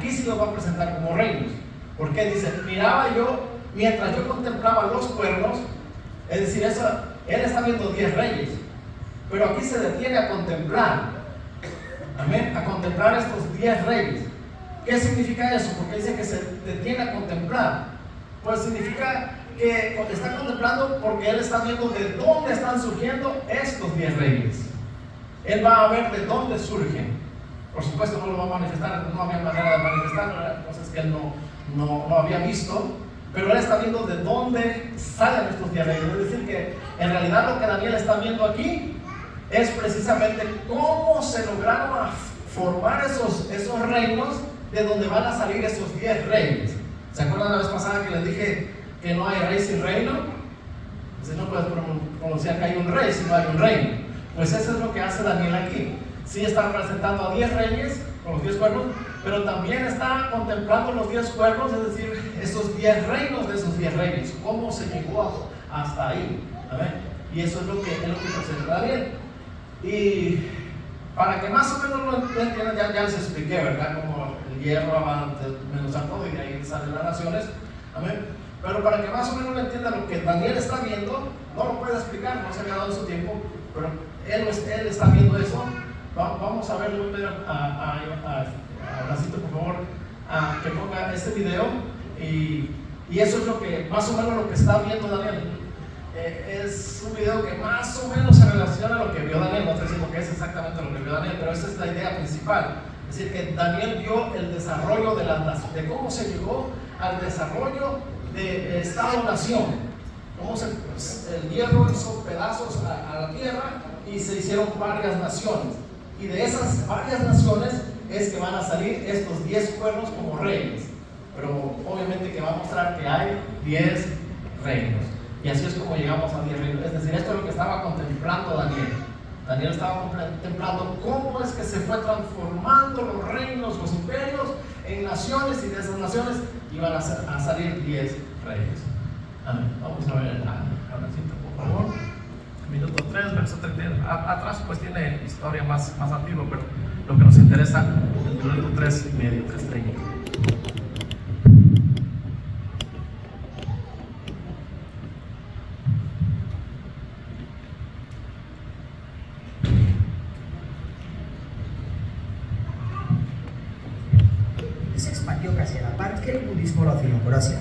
sí los va a presentar como reinos. Porque dice: miraba yo, mientras yo contemplaba los cuernos. Es decir, él está viendo 10 reyes, pero aquí se detiene a contemplar. Amén, a contemplar estos 10 reyes. ¿Qué significa eso? Porque dice que se detiene a contemplar. Pues significa que está contemplando porque él está viendo de dónde están surgiendo estos 10 reyes. Él va a ver de dónde surgen. Por supuesto no lo va a manifestar, no había manera de manifestar, cosas que él no había visto, pero él está viendo de dónde salen estos 10 reyes. Es decir, que en realidad lo que Daniel está viendo aquí es precisamente cómo se lograron formar esos reinos, de donde van a salir esos 10 reyes. ¿Se acuerdan la vez pasada que les dije que no hay rey sin reino? Entonces no puedes pronunciar que hay un rey si no hay un reino. Pues eso es lo que hace Daniel aquí. Sí está presentando a 10 reyes con los 10 cuernos, pero también está contemplando los 10 cuernos, es decir, esos 10 reinos de esos 10 reyes, cómo se llegó hasta ahí. ¿Amén? Y eso es lo que presenta Daniel. Y para que más o menos lo entiendan, ya les expliqué, ¿verdad? Como el hierro va a desmenuzar todo y de ahí salen las naciones. Amén. pero para que más o menos entienda lo que Daniel está viendo, no lo puede explicar, no se le ha dado su tiempo, pero él está viendo eso. Vamos a verlo, Bracito, por favor, que ponga este video, y eso es lo que, más o menos lo que está viendo Daniel. Es un video que más o menos se relaciona a lo que vio Daniel. No estoy diciendo que es exactamente lo que vio Daniel, pero esa es la idea principal. Es decir, que Daniel vio el desarrollo de cómo se llegó al desarrollo de Estado-Nación. Cómo el hierro hizo pedazos a la tierra y se hicieron varias naciones. Y de esas varias naciones es que van a salir estos 10 cuernos como reyes. Pero obviamente que va a mostrar que hay 10 reinos. Y así es como llegamos a 10 reinos. Es decir, esto es lo que estaba contemplando Daniel. Daniel estaba contemplando cómo es que se fue transformando los reinos, los imperios, en naciones, y de esas naciones iban a salir 10 reyes. Amén. Vamos a ver la cita, por favor. Minuto 3, verso 30. Atrás pues tiene historia más antigua, pero lo que nos interesa es el minuto 3 y medio, 3:30. Se expandió casi a la par que el budismo lo hacía por Asia.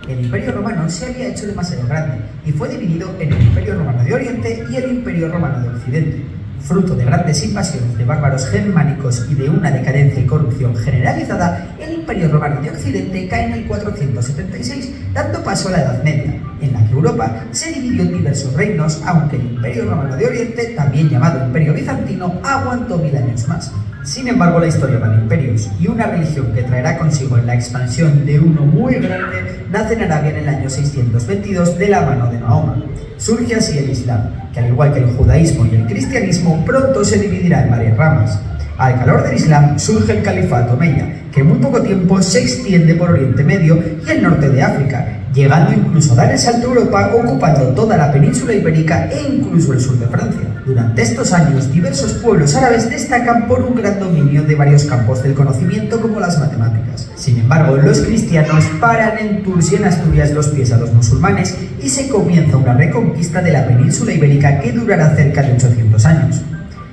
El Imperio Romano se había hecho demasiado grande y fue dividido en el Imperio Romano de Oriente y el Imperio Romano de Occidente. Fruto de grandes invasiones de bárbaros germánicos y de una decadencia y corrupción generalizada, el Imperio Romano de Occidente cae en el 476, dando paso a la Edad Media, en la que Europa se dividió en diversos reinos, aunque el Imperio Romano de Oriente, también llamado Imperio Bizantino, aguantó 1000 años más. Sin embargo, la historia va de imperios, y una religión que traerá consigo la expansión de uno muy grande nace en Arabia en el año 622 de la mano de Mahoma. Surge así el Islam, que al igual que el judaísmo y el cristianismo pronto se dividirá en varias ramas. Al calor del Islam surge el califato omeya, que en muy poco tiempo se extiende por Oriente Medio y el norte de África, llegando incluso a dar el salto a Europa, ocupando toda la península ibérica e incluso el sur de Francia. Durante estos años, diversos pueblos árabes destacan por un gran dominio de varios campos del conocimiento, como las matemáticas. Sin embargo, los cristianos paran en Tours y en Asturias los pies a los musulmanes y se comienza una reconquista de la península ibérica que durará cerca de 800 años.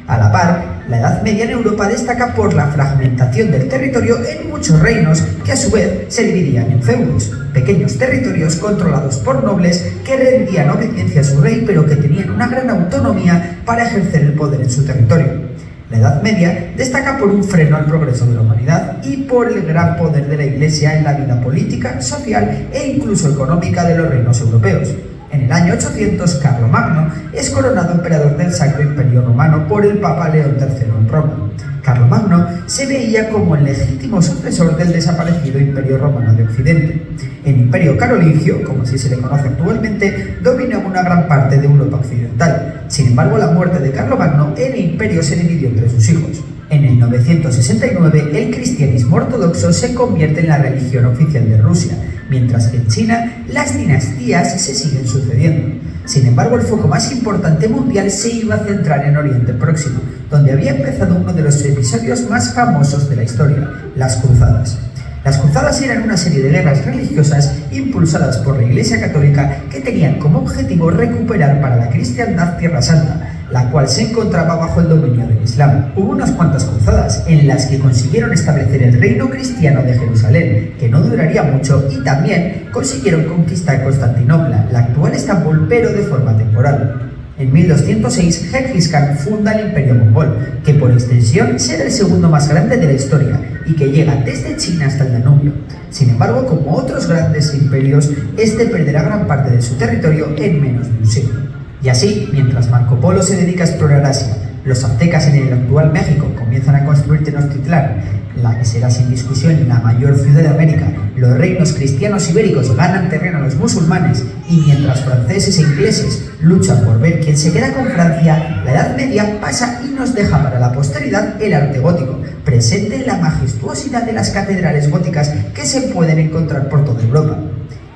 A la par, la Edad Media en Europa destaca por la fragmentación del territorio en muchos reinos que a su vez se dividían en feudos, pequeños territorios controlados por nobles que rendían obediencia a su rey pero que tenían una gran autonomía para ejercer el poder en su territorio. La Edad Media destaca por un freno al progreso de la humanidad y por el gran poder de la Iglesia en la vida política, social e incluso económica de los reinos europeos. En el año 800, Carlomagno es coronado emperador del Sacro Imperio Romano por el Papa León III en Roma. Carlomagno se veía como el legítimo sucesor del desaparecido Imperio Romano de Occidente. El Imperio Carolingio, como así se le conoce actualmente, dominaba una gran parte de Europa occidental. Sin embargo, a la muerte de Carlomagno, el imperio se dividió entre sus hijos. En el 969, el cristianismo ortodoxo se convierte en la religión oficial de Rusia, mientras que en China las dinastías se siguen sucediendo. Sin embargo, el foco más importante mundial se iba a centrar en Oriente Próximo, donde había empezado uno de los episodios más famosos de la historia, las Cruzadas. Las Cruzadas eran una serie de guerras religiosas impulsadas por la Iglesia Católica que tenían como objetivo recuperar para la cristiandad Tierra Santa, la cual se encontraba bajo el dominio del Islam. Hubo unas cuantas cruzadas en las que consiguieron establecer el reino cristiano de Jerusalén, que no duraría mucho, y también consiguieron conquistar Constantinopla, la actual Estambul, pero de forma temporal. En 1206, Genghis Khan funda el Imperio Mongol, que por extensión será el segundo más grande de la historia y que llega desde China hasta el Danubio. Sin embargo, como otros grandes imperios, este perderá gran parte de su territorio en menos de un siglo. Y así, mientras Marco Polo se dedica a explorar Asia, los aztecas en el actual México comienzan a construir Tenochtitlán, la que será sin discusión la mayor ciudad de América, los reinos cristianos ibéricos ganan terreno a los musulmanes, y mientras franceses e ingleses luchan por ver quién se queda con Francia, la Edad Media pasa y nos deja para la posteridad el arte gótico, presente en la majestuosidad de las catedrales góticas que se pueden encontrar por toda Europa.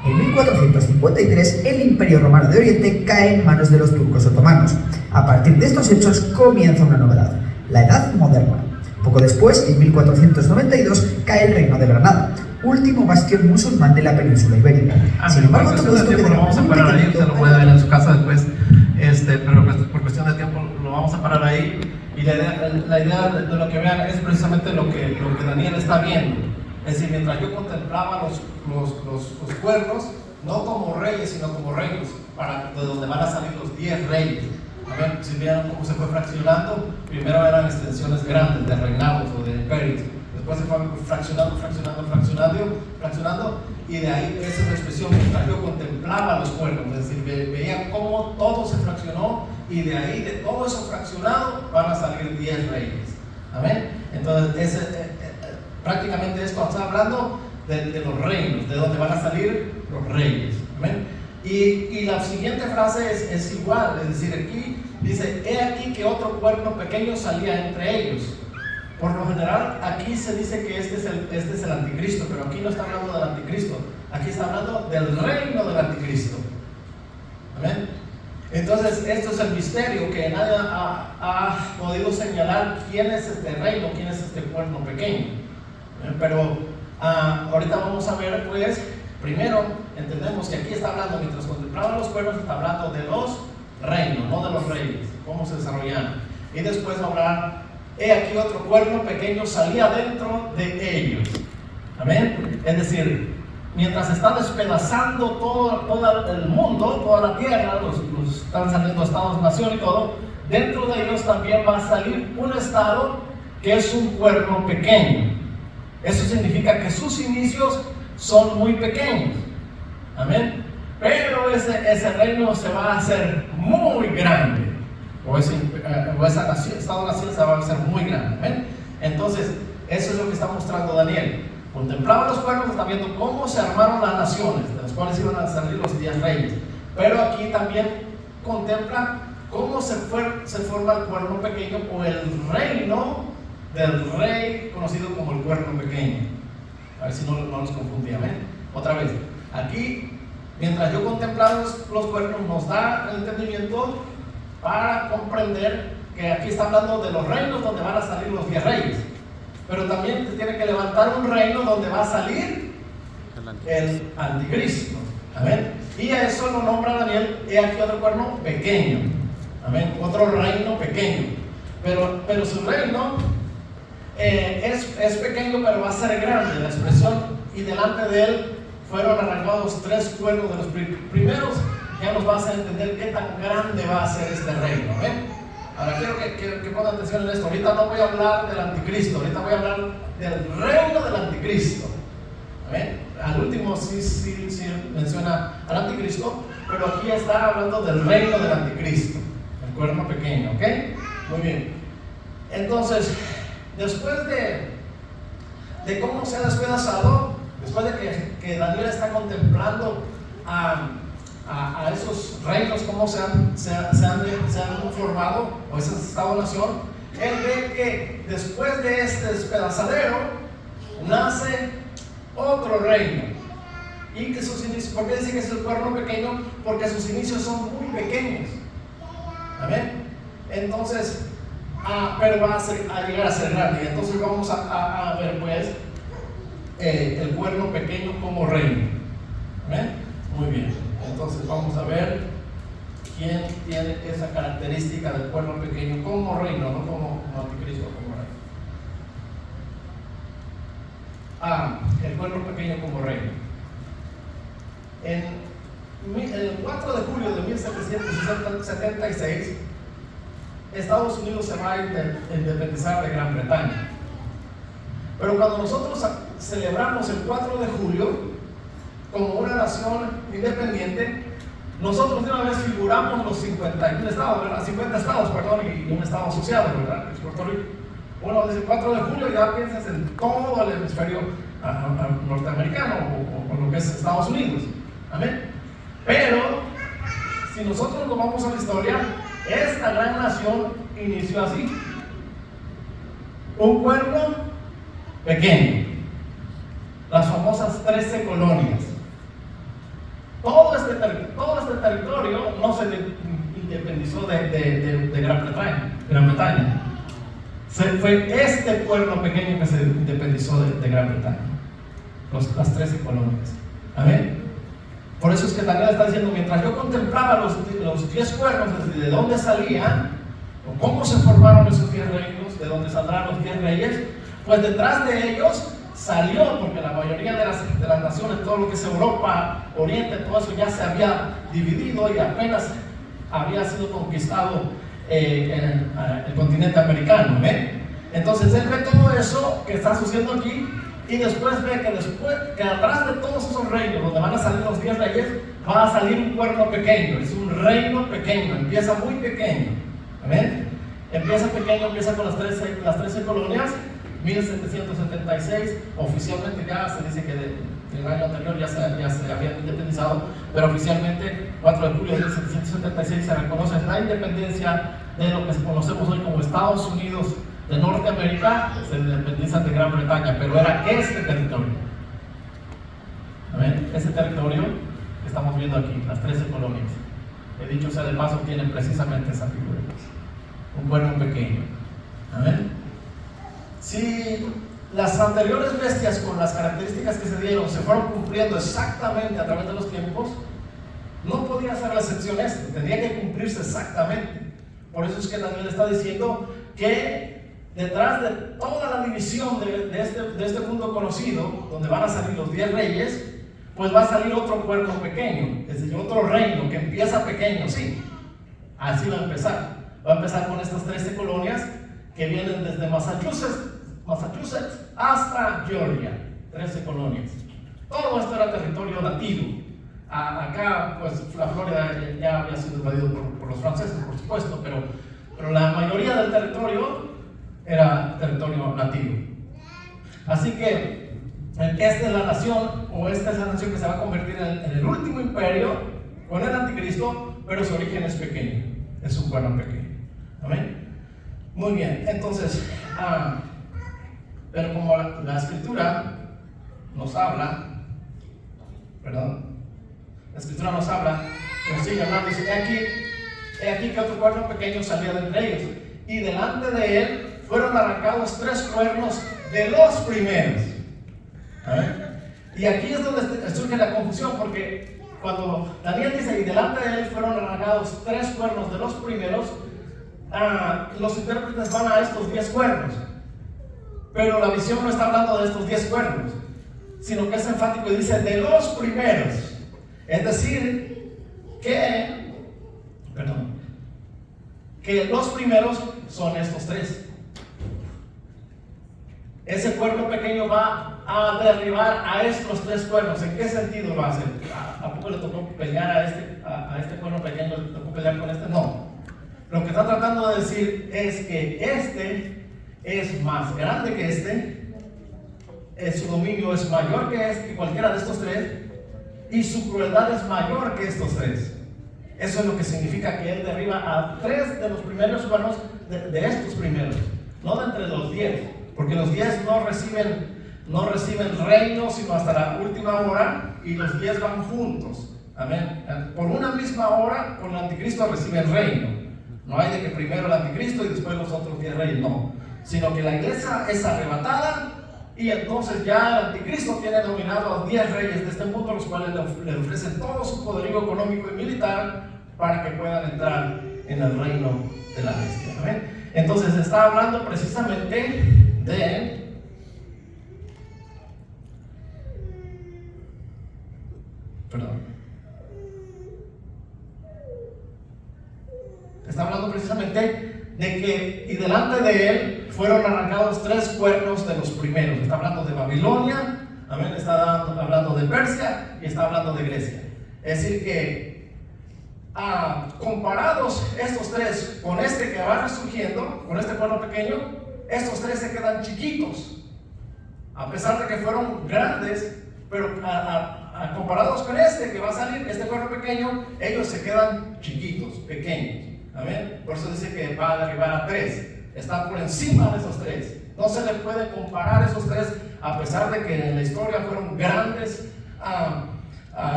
En 1453, el Imperio Romano de Oriente cae en manos de los turcos otomanos. A partir de estos hechos comienza una novedad, la Edad Moderna. Poco después, en 1492, cae el Reino de Granada, último bastión musulmán de la península ibérica. Sin embargo, todo esto lo vamos a parar ahí, usted lo puede ver en su casa después, pero pues, por cuestión de tiempo lo vamos a parar ahí. Y la idea de lo que vean es precisamente lo que Daniel está viendo. Es decir, mientras yo contemplaba los cuernos, no como reyes, sino como reinos, de donde van a salir los 10 reyes. A ver, si vieron cómo se fue fraccionando, primero eran extensiones grandes de reinados o de imperios, después se fue fraccionando, y de ahí esa es la expresión, mientras yo contemplaba los cuernos, es decir, veía cómo todo se fraccionó, y de ahí, de todo eso fraccionado, van a salir 10 reyes. Amén. Entonces, prácticamente esto está hablando de los reinos, de donde van a salir los reyes. Amén. Y la siguiente frase es igual, es decir, aquí dice: he aquí que otro cuerno pequeño salía entre ellos. Por lo general, aquí se dice que este es el anticristo, pero aquí no está hablando del anticristo, aquí está hablando del reino del anticristo. Amén. Entonces, esto es el misterio que nadie ha podido señalar quién es este reino, quién es este cuerno pequeño. Pero ahorita vamos a ver, pues, primero entendemos que aquí está hablando, mientras contemplaban los cuernos, está hablando de los reinos, no de los reyes, cómo se desarrollaron. Y después va a hablar: he aquí otro cuerno pequeño salía dentro de ellos. Amén. Es decir, mientras está despedazando todo el mundo, toda la tierra, están saliendo estados, nación y todo, dentro de ellos también va a salir un estado que es un cuerno pequeño. Eso significa que sus inicios son muy pequeños. Amén. Pero ese reino se va a hacer muy grande. O esa nación, estado-nación se va a hacer muy grande. Amén. Entonces, eso es lo que está mostrando Daniel. Contemplaba los cuernos, está viendo cómo se armaron las naciones, de las cuales iban a salir los 10 reyes. Pero aquí también contempla cómo se forma el cuerno pequeño, o el reino del rey conocido como el cuerno pequeño. A ver si no los confundí. Amén. Otra vez, aquí, mientras yo contemplaba los cuernos, nos da el entendimiento para comprender que aquí está hablando de los reinos donde van a salir los 10 reyes. Pero también te tiene que levantar un reino donde va a salir el anticristo. Amén. Y a eso lo nombra Daniel: he aquí otro cuerno pequeño. Amén. Otro reino pequeño. Pero su reino es pequeño, pero va a ser grande. La expresión: y delante de él fueron arrancados 3 cuernos de los primeros. Ya nos va a hacer entender qué tan grande va a ser este reino. ¿Ven? Ahora quiero que pongan atención en esto. Ahorita no voy a hablar del anticristo, ahorita voy a hablar del reino del anticristo. ¿Ven? Al último sí menciona al anticristo, pero aquí está hablando del reino del anticristo, el cuerno pequeño. ¿Ok? Muy bien. Entonces, después de cómo se ha despedazado, después de que Daniel está contemplando a esos reinos, cómo se han formado, o esa estado-nación, él ve que después de este despedazadero nace otro reino. Y que sus inicios, ¿por qué dice que es el cuerno pequeño? Porque sus inicios son muy pequeños. Amén. Entonces, pero va a llegar a ser grande. Entonces vamos a ver, pues, el cuerno pequeño como reino. Amén. Muy bien. Entonces vamos a ver quién tiene esa característica del cuerno pequeño como reino, no como anticristo, como reino. El cuerno pequeño como reino. En el 4 de julio de 1776, Estados Unidos se va a independizar de Gran Bretaña. Pero cuando nosotros celebramos el 4 de julio como una nación independiente, nosotros de una vez figuramos los 51 estados, ¿verdad? 50 estados, perdón, y un estado asociado, ¿verdad? Es Puerto Rico. Bueno, desde el 4 de julio ya piensas en todo el hemisferio norteamericano o lo que es Estados Unidos. Amén. Pero, si nosotros nos vamos a la historia, esta gran nación inició así: un cuerno pequeño, las famosas 13 colonias. Todo este territorio no se independizó de Gran Bretaña. Fue este pueblo pequeño que se independizó de Gran Bretaña. las 13 colonias. Amén. Por eso es que Daniel está diciendo, mientras yo contemplaba los 10 cuernos, de dónde salían, o cómo se formaron esos 10 reinos, de dónde saldrán los 10 reyes, pues detrás de ellos salió, porque la mayoría de las naciones, todo lo que es Europa, Oriente, todo eso ya se había dividido y apenas había sido conquistado en el continente americano. Entonces él ve todo eso que está sucediendo aquí y después ve que atrás de todos esos reinos donde van a salir los 10 reyes, va a salir un cuerno pequeño. Es un reino pequeño, empieza muy pequeño. ¿Amén? Empieza pequeño, empieza con las 13 colonias. 1776, oficialmente ya se dice que el año anterior ya se había independizado, pero oficialmente 4 de julio de 1776 se reconoce la independencia de lo que conocemos hoy como Estados Unidos de Norteamérica. Se independizan de Gran Bretaña, pero era este territorio. ¿Amén? Ese territorio que estamos viendo aquí, las 13 colonias. He dicho sea de paso, tienen precisamente esa figura, un cuerno pequeño. ¿Amén? Si las anteriores bestias con las características que se dieron se fueron cumpliendo exactamente a través de los tiempos, no podía ser la excepción este, tendría que cumplirse exactamente. Por eso es que Daniel está diciendo que detrás de toda la división de este mundo conocido, donde van a salir los 10 reyes, pues va a salir otro cuerno pequeño, es decir, otro reino que empieza pequeño, sí, así va a empezar. Va a empezar con estas 13 colonias que vienen desde Massachusetts hasta Georgia, 13 colonias. Todo esto era territorio nativo. Acá, pues, la Florida ya había sido invadido por los franceses, por supuesto, pero la mayoría del territorio era territorio nativo. Así que esta es la nación, o esta es la nación que se va a convertir en el último imperio con el anticristo, pero su origen es pequeño, es un cuerno pequeño. ¿Amén? Muy bien, entonces, pero como la escritura nos habla, la escritura nos habla, nos sigue hablando, dice, he aquí que otro cuerno pequeño salía de entre ellos, y delante de él fueron arrancados 3 cuernos de los primeros. Y aquí es donde surge la confusión, porque cuando Daniel dice, y delante de él fueron arrancados 3 cuernos de los primeros, los intérpretes van a estos 10 cuernos, pero la visión no está hablando de estos 10 cuernos, sino que es enfático y dice de los primeros. Es decir, que los primeros son estos 3. Ese cuerno pequeño va a derribar a estos 3 cuernos. ¿En qué sentido lo va a hacer? ¿A poco le tocó pelear a este cuerno pequeño? ¿Le tocó pelear con este? No. Lo que está tratando de decir es que este es más grande que su dominio es mayor que cualquiera de estos 3, y su crueldad es mayor que estos 3. Eso es lo que significa que él derriba a 3 de los primeros cuernos de estos primeros, no de entre los 10, porque los 10 no reciben reino sino hasta la última hora, y los 10 van juntos. Amén. Por una misma hora con el anticristo reciben reino. No hay de que primero el anticristo y después los otros 10 reyes, no. Sino que la iglesia es arrebatada y entonces ya el anticristo tiene dominado a 10 reyes de este mundo, los cuales le ofrecen todo su poderío económico y militar para que puedan entrar en el reino de la bestia. ¿Amén? Entonces está hablando precisamente de Está hablando precisamente de que, y delante de él fueron arrancados 3 cuernos de los primeros. Está hablando de Babilonia, amén, está hablando de Persia y está hablando de Grecia. Es decir que, comparados estos 3 con este que va resurgiendo, con este cuerno pequeño, estos 3 se quedan chiquitos. A pesar de que fueron grandes, pero comparados con este que va a salir, este cuerno pequeño, ellos se quedan chiquitos, pequeños. Amén. Por eso dice que va a derribar a 3. Está por encima de esos 3. No se le puede comparar esos 3, a pesar de que en la historia fueron grandes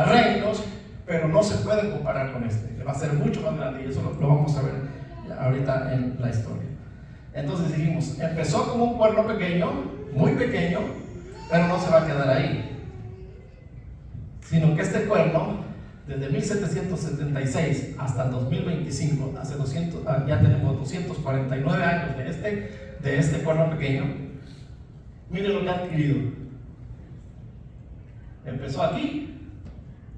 reinos, pero no se puede comparar con este. Va a ser mucho más grande, y eso lo vamos a ver ahorita en la historia. Entonces dijimos, empezó como un cuerno pequeño, muy pequeño, pero no se va a quedar ahí. sino que este cuerno, desde 1776 hasta el 2025, ya tenemos 249 años de este cuerno pequeño. Miren lo que ha adquirido. Empezó aquí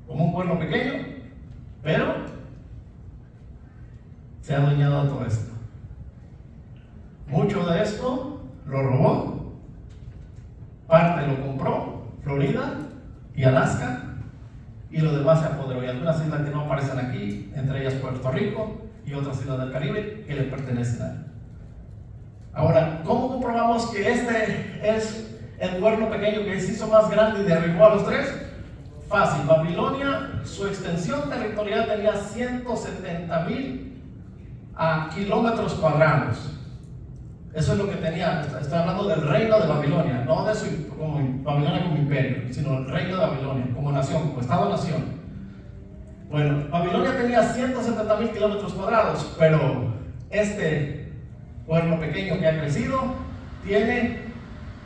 como un cuerno pequeño, pero se ha adueñado de todo esto. Mucho de esto lo robó, parte lo compró Florida y Alaska, y lo demás se apoderó. Y algunas islas que no aparecen aquí, entre ellas Puerto Rico y otras islas del Caribe que le pertenecen a él. Ahora, ¿cómo comprobamos que este es el cuerno pequeño que se hizo más grande y derribó a los tres? Fácil. Babilonia, su extensión territorial tenía 170,000 kilómetros cuadrados. Eso es lo que tenía. Estoy hablando del reino de Babilonia, no de Babilonia como imperio, sino el reino de Babilonia como nación, como estado-nación. Bueno, Babilonia tenía 170,000 kilómetros cuadrados, pero este cuerno pequeño que ha crecido tiene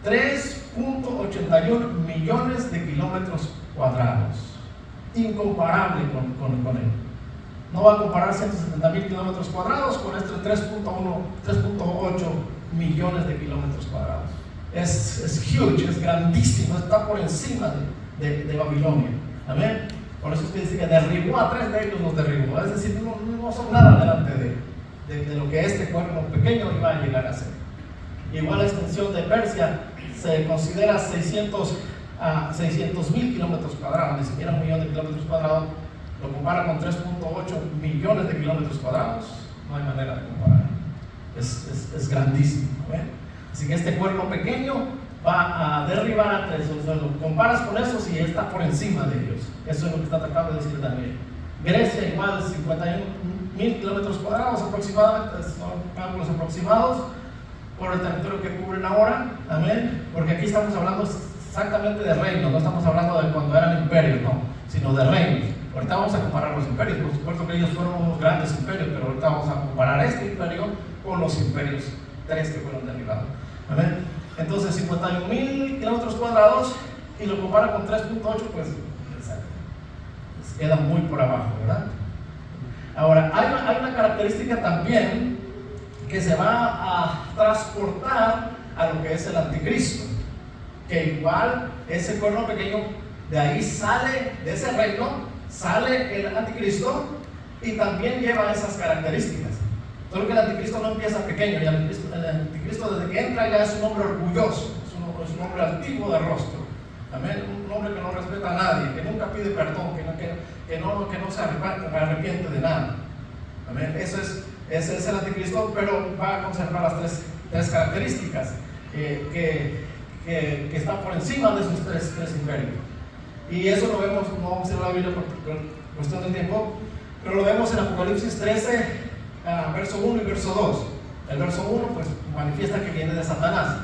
3.81 millones de kilómetros cuadrados. Incomparable con él. No va a comparar 170,000 kilómetros cuadrados con este 3.8 millones de kilómetros cuadrados. Es huge, es grandísimo, está por encima de Babilonia. Amén. Por eso usted dice que derribó a tres de ellos, los derribó. Es decir, no son nada delante de lo que este cuerno pequeño iba a llegar a ser. Igual la extensión de Persia se considera 600,000 kilómetros cuadrados, ni siquiera 1 millón de kilómetros cuadrados. Lo compara con 3.8 millones de kilómetros cuadrados, no hay manera de comparar. Es grandísimo. Así que este cuerno pequeño va a derribar a tres. O sea, lo comparas con eso y está por encima de ellos. Eso es lo que está tratando de decir también. Grecia igual, 51,000 kilómetros cuadrados aproximadamente, son cálculos aproximados por el territorio que cubren ahora. Amén. Porque aquí estamos hablando exactamente de reinos, no estamos hablando de cuando eran imperios, no, sino de reinos. Ahorita vamos a comparar los imperios. Por supuesto que ellos fueron unos grandes imperios, pero ahorita vamos a comparar este imperio con los imperios tres que fueron derribados. ¿Amén? Entonces 51,000 kilómetros cuadrados y lo compara con 3.8, pues queda muy por abajo, ¿verdad? Ahora, hay una característica también que se va a transportar a lo que es el anticristo, que igual ese cuerno pequeño, de ahí sale, de ese reino sale el anticristo y también lleva esas características. Solo que el anticristo no empieza pequeño, y el anticristo desde que entra ya es un hombre orgulloso, es un hombre altivo de rostro. Amén. Un hombre que no respeta a nadie, que nunca pide perdón, que no se arrepiente de nada. Amén. Ese es el anticristo, pero va a conservar las tres características que están por encima de esos tres imperios. Y eso lo vemos, no vamos a ir a la Biblia por cuestión del tiempo, pero lo vemos en Apocalipsis 13, verso 1 y verso 2. El verso 1 pues manifiesta que viene de Satanás,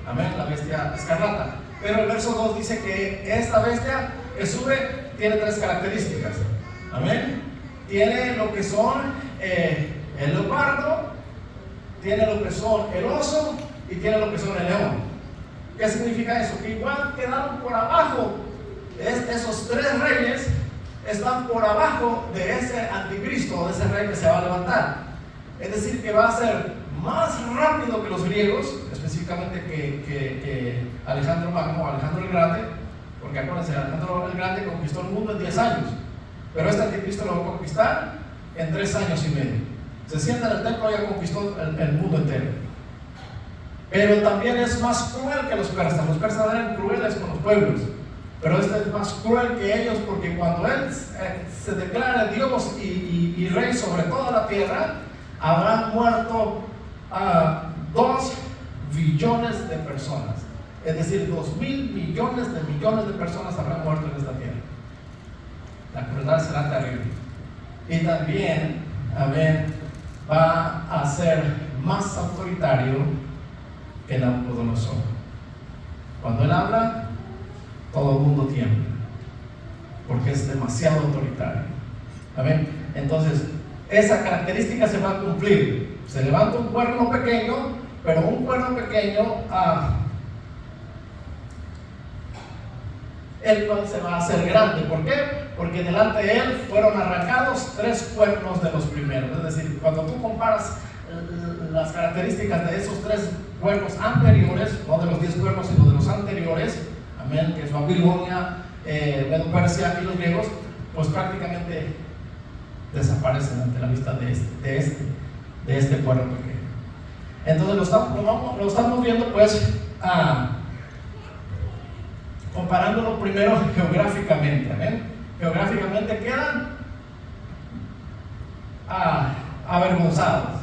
amén, la bestia escarlata. Pero el verso 2 dice que esta bestia que sube tiene tres características, amén. Tiene lo que son el leopardo, tiene lo que son el oso y tiene lo que son el león. ¿Qué significa eso? Que igual quedaron por abajo. Esos tres reyes están por abajo de ese anticristo, de ese rey que se va a levantar. Es decir, que va a ser más rápido que los griegos, específicamente que Alejandro Magno, Alejandro el Grande, porque acuérdense, Alejandro el Grande conquistó el mundo en 10 años, pero este anticristo lo va a conquistar en 3 años y medio. Se sienta en el templo y ya conquistó el mundo entero. Pero también es más cruel que los persas. Los persas eran crueles con los pueblos, pero este es más cruel que ellos, porque cuando él se declara Dios y rey sobre toda la tierra, habrán muerto a 2 billones de personas. Es decir, 2,000 millones de personas habrán muerto en esta tierra. La crueldad será terrible. Y también, amén, va a ser más autoritario que Nabucodonosor. Cuando él habla, todo el mundo tiembla, porque es demasiado autoritario. Amén. Entonces, esa característica se va a cumplir. Se levanta un cuerno pequeño, pero un cuerno pequeño el cual se va a hacer grande. ¿Por qué? Porque delante de él fueron arrancados 3 cuernos de los primeros. Es decir, cuando tú comparas las características de esos 3 cuernos anteriores, no de los 10 cuernos, sino de los anteriores, amén, que es Babilonia, Medo-Persia y los griegos, pues prácticamente desaparecen ante la vista de este cuerno pequeño. Entonces lo estamos viendo pues comparándolo primero geográficamente. ¿Ven? Geográficamente quedan avergonzados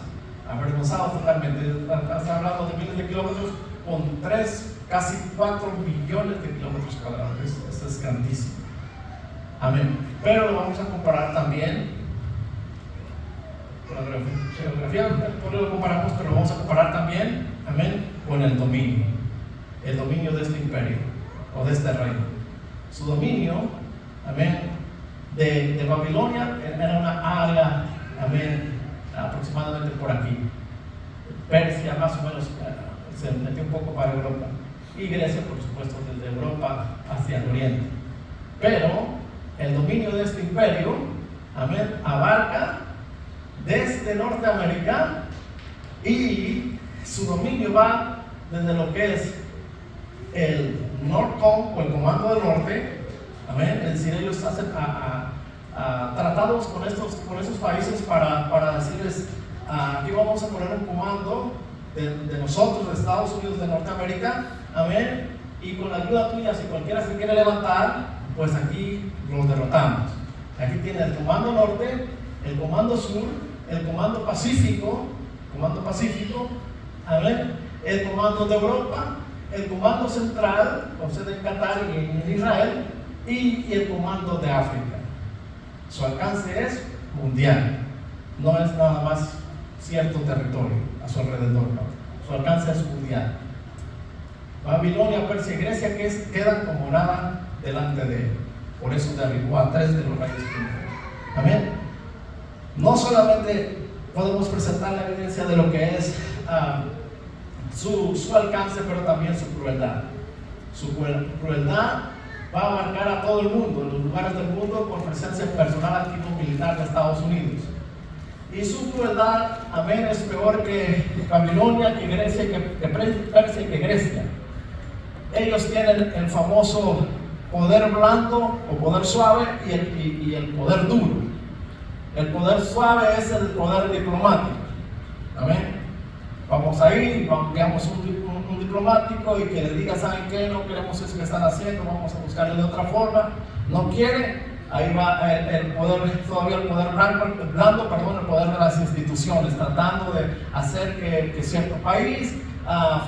totalmente. Estamos hablando de miles de kilómetros con casi 4 billones de kilómetros cuadrados. Esto es grandísimo. Amén. Pero lo vamos a comparar también con la geografía, lo comparamos, pero lo vamos a comparar también, amén, con el dominio de este imperio o de este reino. Su dominio, amén, de Babilonia era una área, amén, aproximadamente por aquí. Persia más o menos se metió un poco para Europa, y Grecia por supuesto desde Europa hacia el oriente. Pero el dominio de este imperio, amén, abarca desde Norteamérica, y su dominio va desde lo que es el NORTCOM o el Comando del Norte, amén. Es decir, ellos hacen tratados con estos países para decirles, aquí vamos a poner un comando de nosotros, de Estados Unidos, de Norteamérica, amén, y con la ayuda tuya, si cualquiera se quiere levantar, pues aquí los derrotamos. Aquí tiene el Comando Norte, el Comando Sur, el Comando Pacífico, amén, el Comando de Europa, el Comando Central, con sede en Qatar y en Israel, y el Comando de África. Su alcance es mundial, no es nada más cierto territorio a su alrededor, no. Su alcance es mundial. Babilonia, Persia y Grecia quedan como nada delante de él. Por eso derribó a 3 de los reyes primeros. Amén. No solamente podemos presentar la evidencia de lo que es su alcance, pero también su crueldad. Su crueldad va a abarcar a todo el mundo, en los lugares del mundo, por presencia personal a tipo militar de Estados Unidos. Y su crueldad, amén, es peor que Babilonia, que Grecia, que Persia y que Grecia. Ellos tienen el famoso poder blando o poder suave y el poder duro. El poder suave es el poder diplomático. Amén. Vamos a ir, enviamos un diplomático y que le diga, ¿saben qué? No queremos eso que están haciendo, vamos a buscarle de otra forma. No quiere, ahí va el poder, todavía el poder blando, el poder de las instituciones, tratando de hacer que cierto país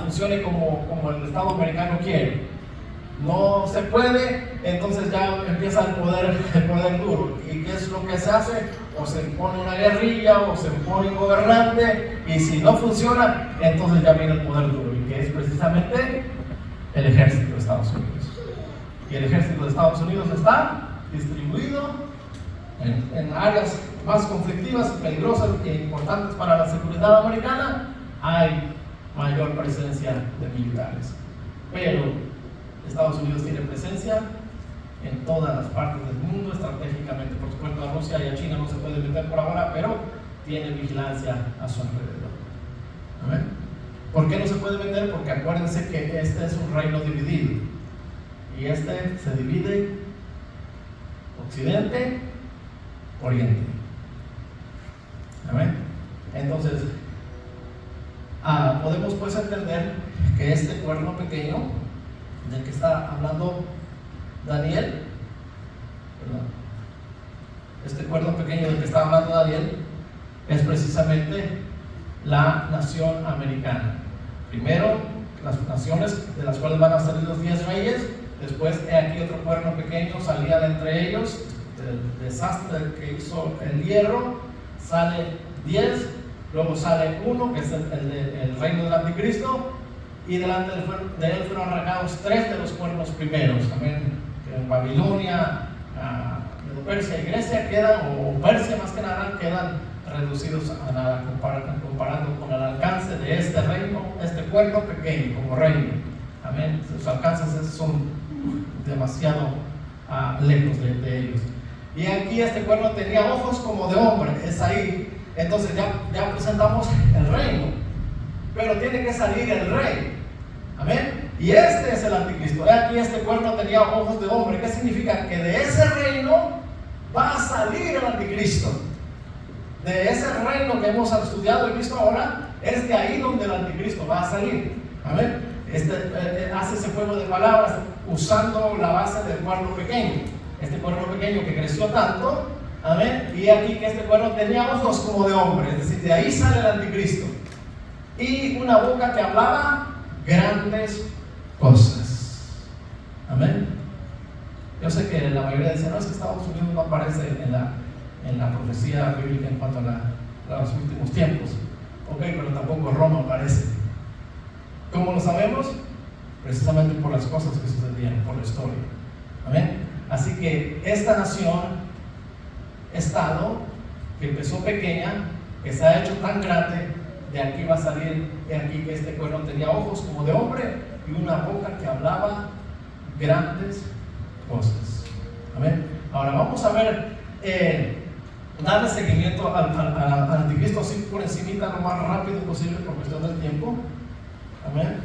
funcione como el Estado americano quiere. No se puede, entonces ya empieza el poder duro. ¿Y qué es lo que se hace? O se pone una guerrilla o se pone un gobernante, y si no funciona, entonces ya viene el poder duro, y que es precisamente el ejército de Estados Unidos. Y el ejército de Estados Unidos está distribuido en áreas más conflictivas, peligrosas e importantes para la seguridad americana. Hay mayor presencia de militares, pero Estados Unidos tiene presencia en todas las partes del mundo, estratégicamente. Por supuesto, a Rusia y a China no se puede meter por ahora, pero tiene vigilancia a su alrededor. ¿Amén? ¿Por qué no se puede meter? Porque acuérdense que este es un reino dividido, y este se divide occidente, oriente. ¿Amén? Entonces, podemos pues entender que este cuerno pequeño del que está hablando Daniel, este cuerno pequeño del que está hablando Daniel, es precisamente la nación americana. Primero, las naciones de las cuales van a salir los 10 reyes. Después, he aquí otro cuerno pequeño salía de entre ellos. Del desastre que hizo el hierro, sale 10. Luego sale uno, que es el reino del anticristo. Y delante de él fueron arrancados 3 de los cuernos primeros. Amén. Que en Babilonia, Persia y Grecia quedan, o Persia más que nada, quedan reducidos a nada comparando con el alcance de este reino, este cuerno pequeño como reino. Amén. Amén. Sus alcances son demasiado lejos de ellos. Y aquí este cuerno tenía ojos como de hombre, es ahí. Entonces ya presentamos el reino, pero tiene que salir el rey. Amén. Y este es el anticristo. Aquí este cuerno tenía ojos de hombre. ¿Qué significa? Que de ese reino va a salir el anticristo. De ese reino que hemos estudiado y visto ahora, es de ahí donde el anticristo va a salir. Amén. Hace ese juego de palabras usando la base del cuerno pequeño. Este cuerno pequeño que creció tanto. Amén. Y aquí que este cuerno tenía ojos como de hombre. Es decir, de ahí sale el anticristo. Y una boca que hablaba grandes cosas. Amén. Yo sé que la mayoría dice, no, es que Estados Unidos no aparece en la profecía bíblica en cuanto a los últimos tiempos. Ok, pero tampoco Roma aparece. ¿Cómo lo sabemos? Precisamente por las cosas que sucedían, por la historia. Amén. Así que esta nación, estado, que empezó pequeña, que se ha hecho tan grande, de aquí va a salir, de aquí que este cuerno tenía ojos como de hombre y una boca que hablaba grandes cosas. Amén. Ahora vamos a ver, darle seguimiento al anticristo así por encimita lo más rápido posible por cuestión del tiempo. Amén.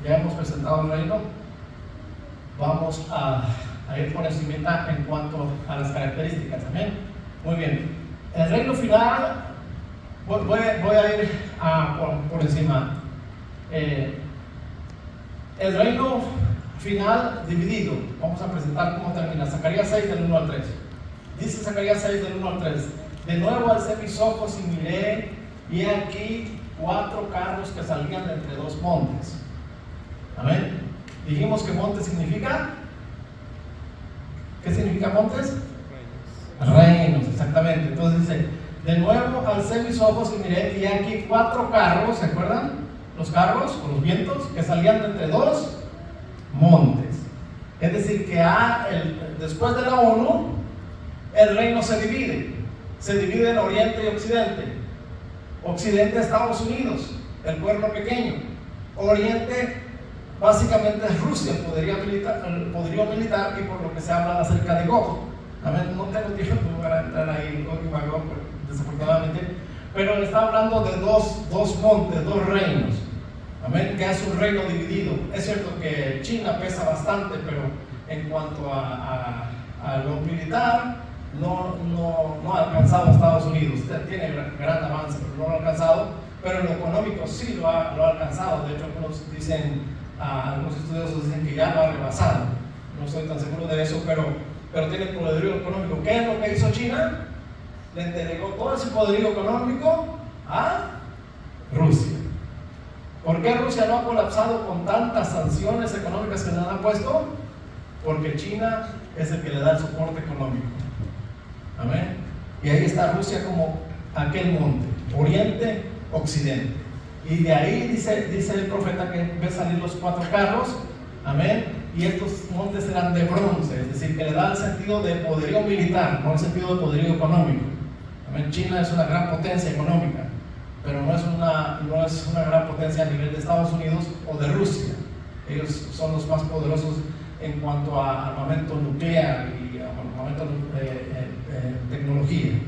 Ya hemos presentado el reino. Vamos a ir por encimita en cuanto a las características. Amén. Muy bien. El reino final, voy a ir por encima. El reino final dividido. Vamos a presentar cómo termina. Zacarías 6 del 1 al 3. Dice Zacarías 6 del 1 al 3. De nuevo alcé mis ojos y miré, y he aquí 4 carros que salían de entre 2 montes. Amén. Dijimos que monte significa. ¿Qué significa montes? Reinos, exactamente. Entonces dice, de nuevo alcé mis ojos y miré, y aquí 4 carros, ¿se acuerdan? Los carros o los vientos que salían de entre 2 montes. Es decir, que después de la ONU, el reino se divide en Oriente y Occidente. Occidente, Estados Unidos, el cuerno pequeño. Oriente, básicamente es Rusia, poderío militar, y por lo que se habla acerca de Gog. No tengo tiempo para entrar ahí en Gog y Magog, desafortunadamente, pero está hablando de dos montes, 2 reinos. Amén, que es un reino dividido. Es cierto que China pesa bastante, pero en cuanto a lo militar, no ha alcanzado a Estados Unidos. Tiene gran avance, pero no lo ha alcanzado. Pero en lo económico sí lo ha alcanzado. De hecho, algunos estudiosos dicen que ya lo ha rebasado. No estoy tan seguro de eso, pero tiene poderío económico. ¿Qué es lo que hizo China? Le entregó todo ese poderío económico a Rusia. ¿Por qué Rusia no ha colapsado con tantas sanciones económicas que le han puesto? Porque China es el que le da el soporte económico. Amén. Y ahí está Rusia como aquel monte, Oriente, Occidente. Y de ahí dice el profeta que ve salir los 4 carros. Amén. Y estos montes eran de bronce, es decir, que le da el sentido de poderío militar, no el sentido de poderío económico. Amén. China es una gran potencia económica, pero no es una gran potencia a nivel de Estados Unidos o de Rusia. Ellos son los más poderosos en cuanto a armamento nuclear y armamento tecnología.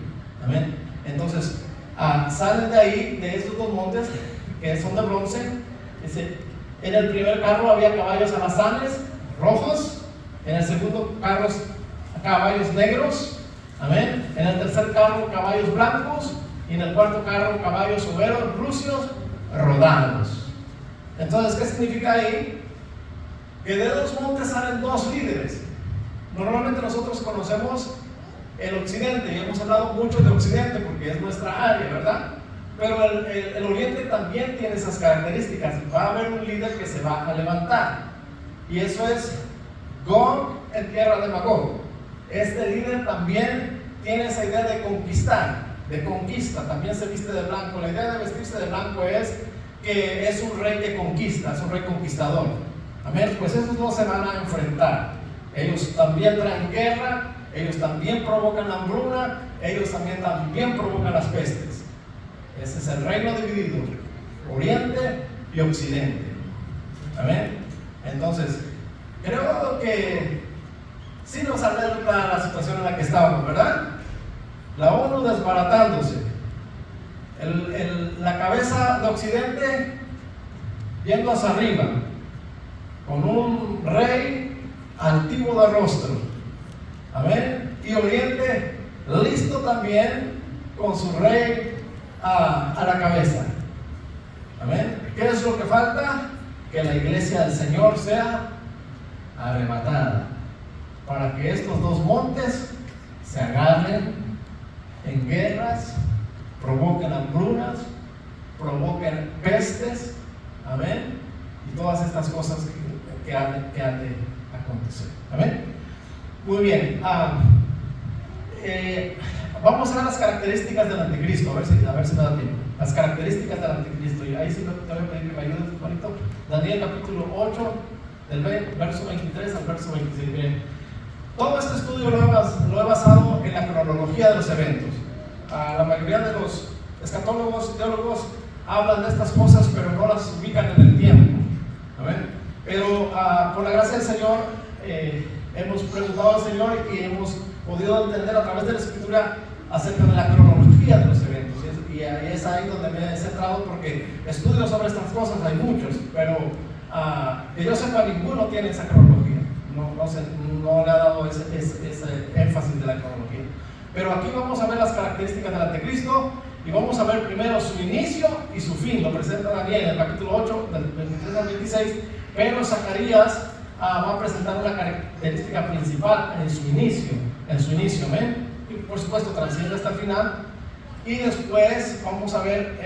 Amén. Entonces, salen de ahí, de esos 2 montes que son de bronce. Dice, en el primer carro había caballos alazanes rojos, en el segundo carro caballos negros. Amén. En el tercer carro caballos blancos, y en el cuarto carro caballos overos rucios rodados. Entonces, ¿qué significa ahí? Que de 2 montes salen 2 líderes. Normalmente nosotros conocemos el occidente, y hemos hablado mucho de occidente porque es nuestra área, ¿verdad? Pero el oriente también tiene esas características. Va a haber un líder que se va a levantar, y eso es Gog en tierra de Magog. Este líder también tiene esa idea de conquistar, de conquista. También se viste de blanco. La idea de vestirse de blanco es que es un rey que conquista, es un rey conquistador. Amén. Pues esos 2 se van a enfrentar. Ellos también traen guerra, ellos también provocan hambruna, ellos también provocan las pestes. Ese es el reino dividido, Oriente y Occidente. Amén. Entonces, creo que sí nos alerta la situación en la que estamos, ¿verdad? La ONU desbaratándose, la cabeza de Occidente yendo hacia arriba, con un rey altivo de rostro, amén, y Oriente listo también con su rey a la cabeza, amén. ¿Qué es lo que falta? Que la iglesia del Señor sea arrebatada, para que estos dos montes se agarren en guerras, provoquen hambrunas, provoquen pestes, amén, y todas estas cosas que han de acontecer, amén. Muy bien, vamos a ver las características del anticristo, a ver si me da tiempo. Las características del anticristo, y ahí sí te voy a pedir que me ayudes un poquito. Daniel capítulo 8, del verso 23 al verso 26. Bien. Todo este estudio lo he basado en la cronología de los eventos. La mayoría de los escatólogos y teólogos hablan de estas cosas, pero no las ubican en el tiempo. ¿Amén? Pero por la gracia del Señor, hemos preguntado al Señor y hemos podido entender a través de la Escritura acerca de la cronología de los eventos. Y es ahí donde me he centrado, porque estudios sobre estas cosas hay muchos, pero que yo sepa, ninguno tiene esa cronología. No le ha dado ese énfasis de la cronología. Pero aquí vamos a ver las características del anticristo y vamos a ver primero su inicio y su fin. Lo presenta Daniel en el capítulo 8, del 23 al 26, pero Zacarías va a presentar una característica principal en su inicio, ¿ven? Y por supuesto transciende hasta el final. Y después vamos a ver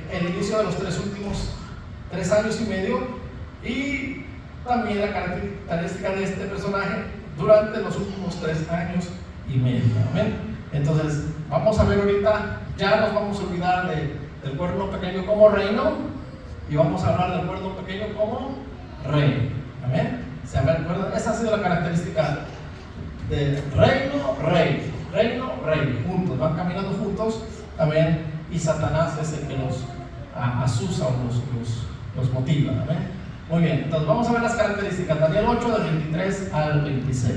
el inicio de los últimos 3 años y medio, y también la característica de este personaje durante los últimos 3 años y medio. ¿Amén? Entonces, vamos a ver ahorita, ya nos vamos a olvidar del cuerno pequeño como reino, y vamos a hablar del cuerno pequeño como rey. ¿Amén? ¿Se acuerdan? Esa ha sido la característica del reino, rey, juntos, van caminando juntos. Amén. Y Satanás es el que los asusa o los motiva. Amén. Muy bien, entonces vamos a ver las características. Daniel 8, del 23 al 26.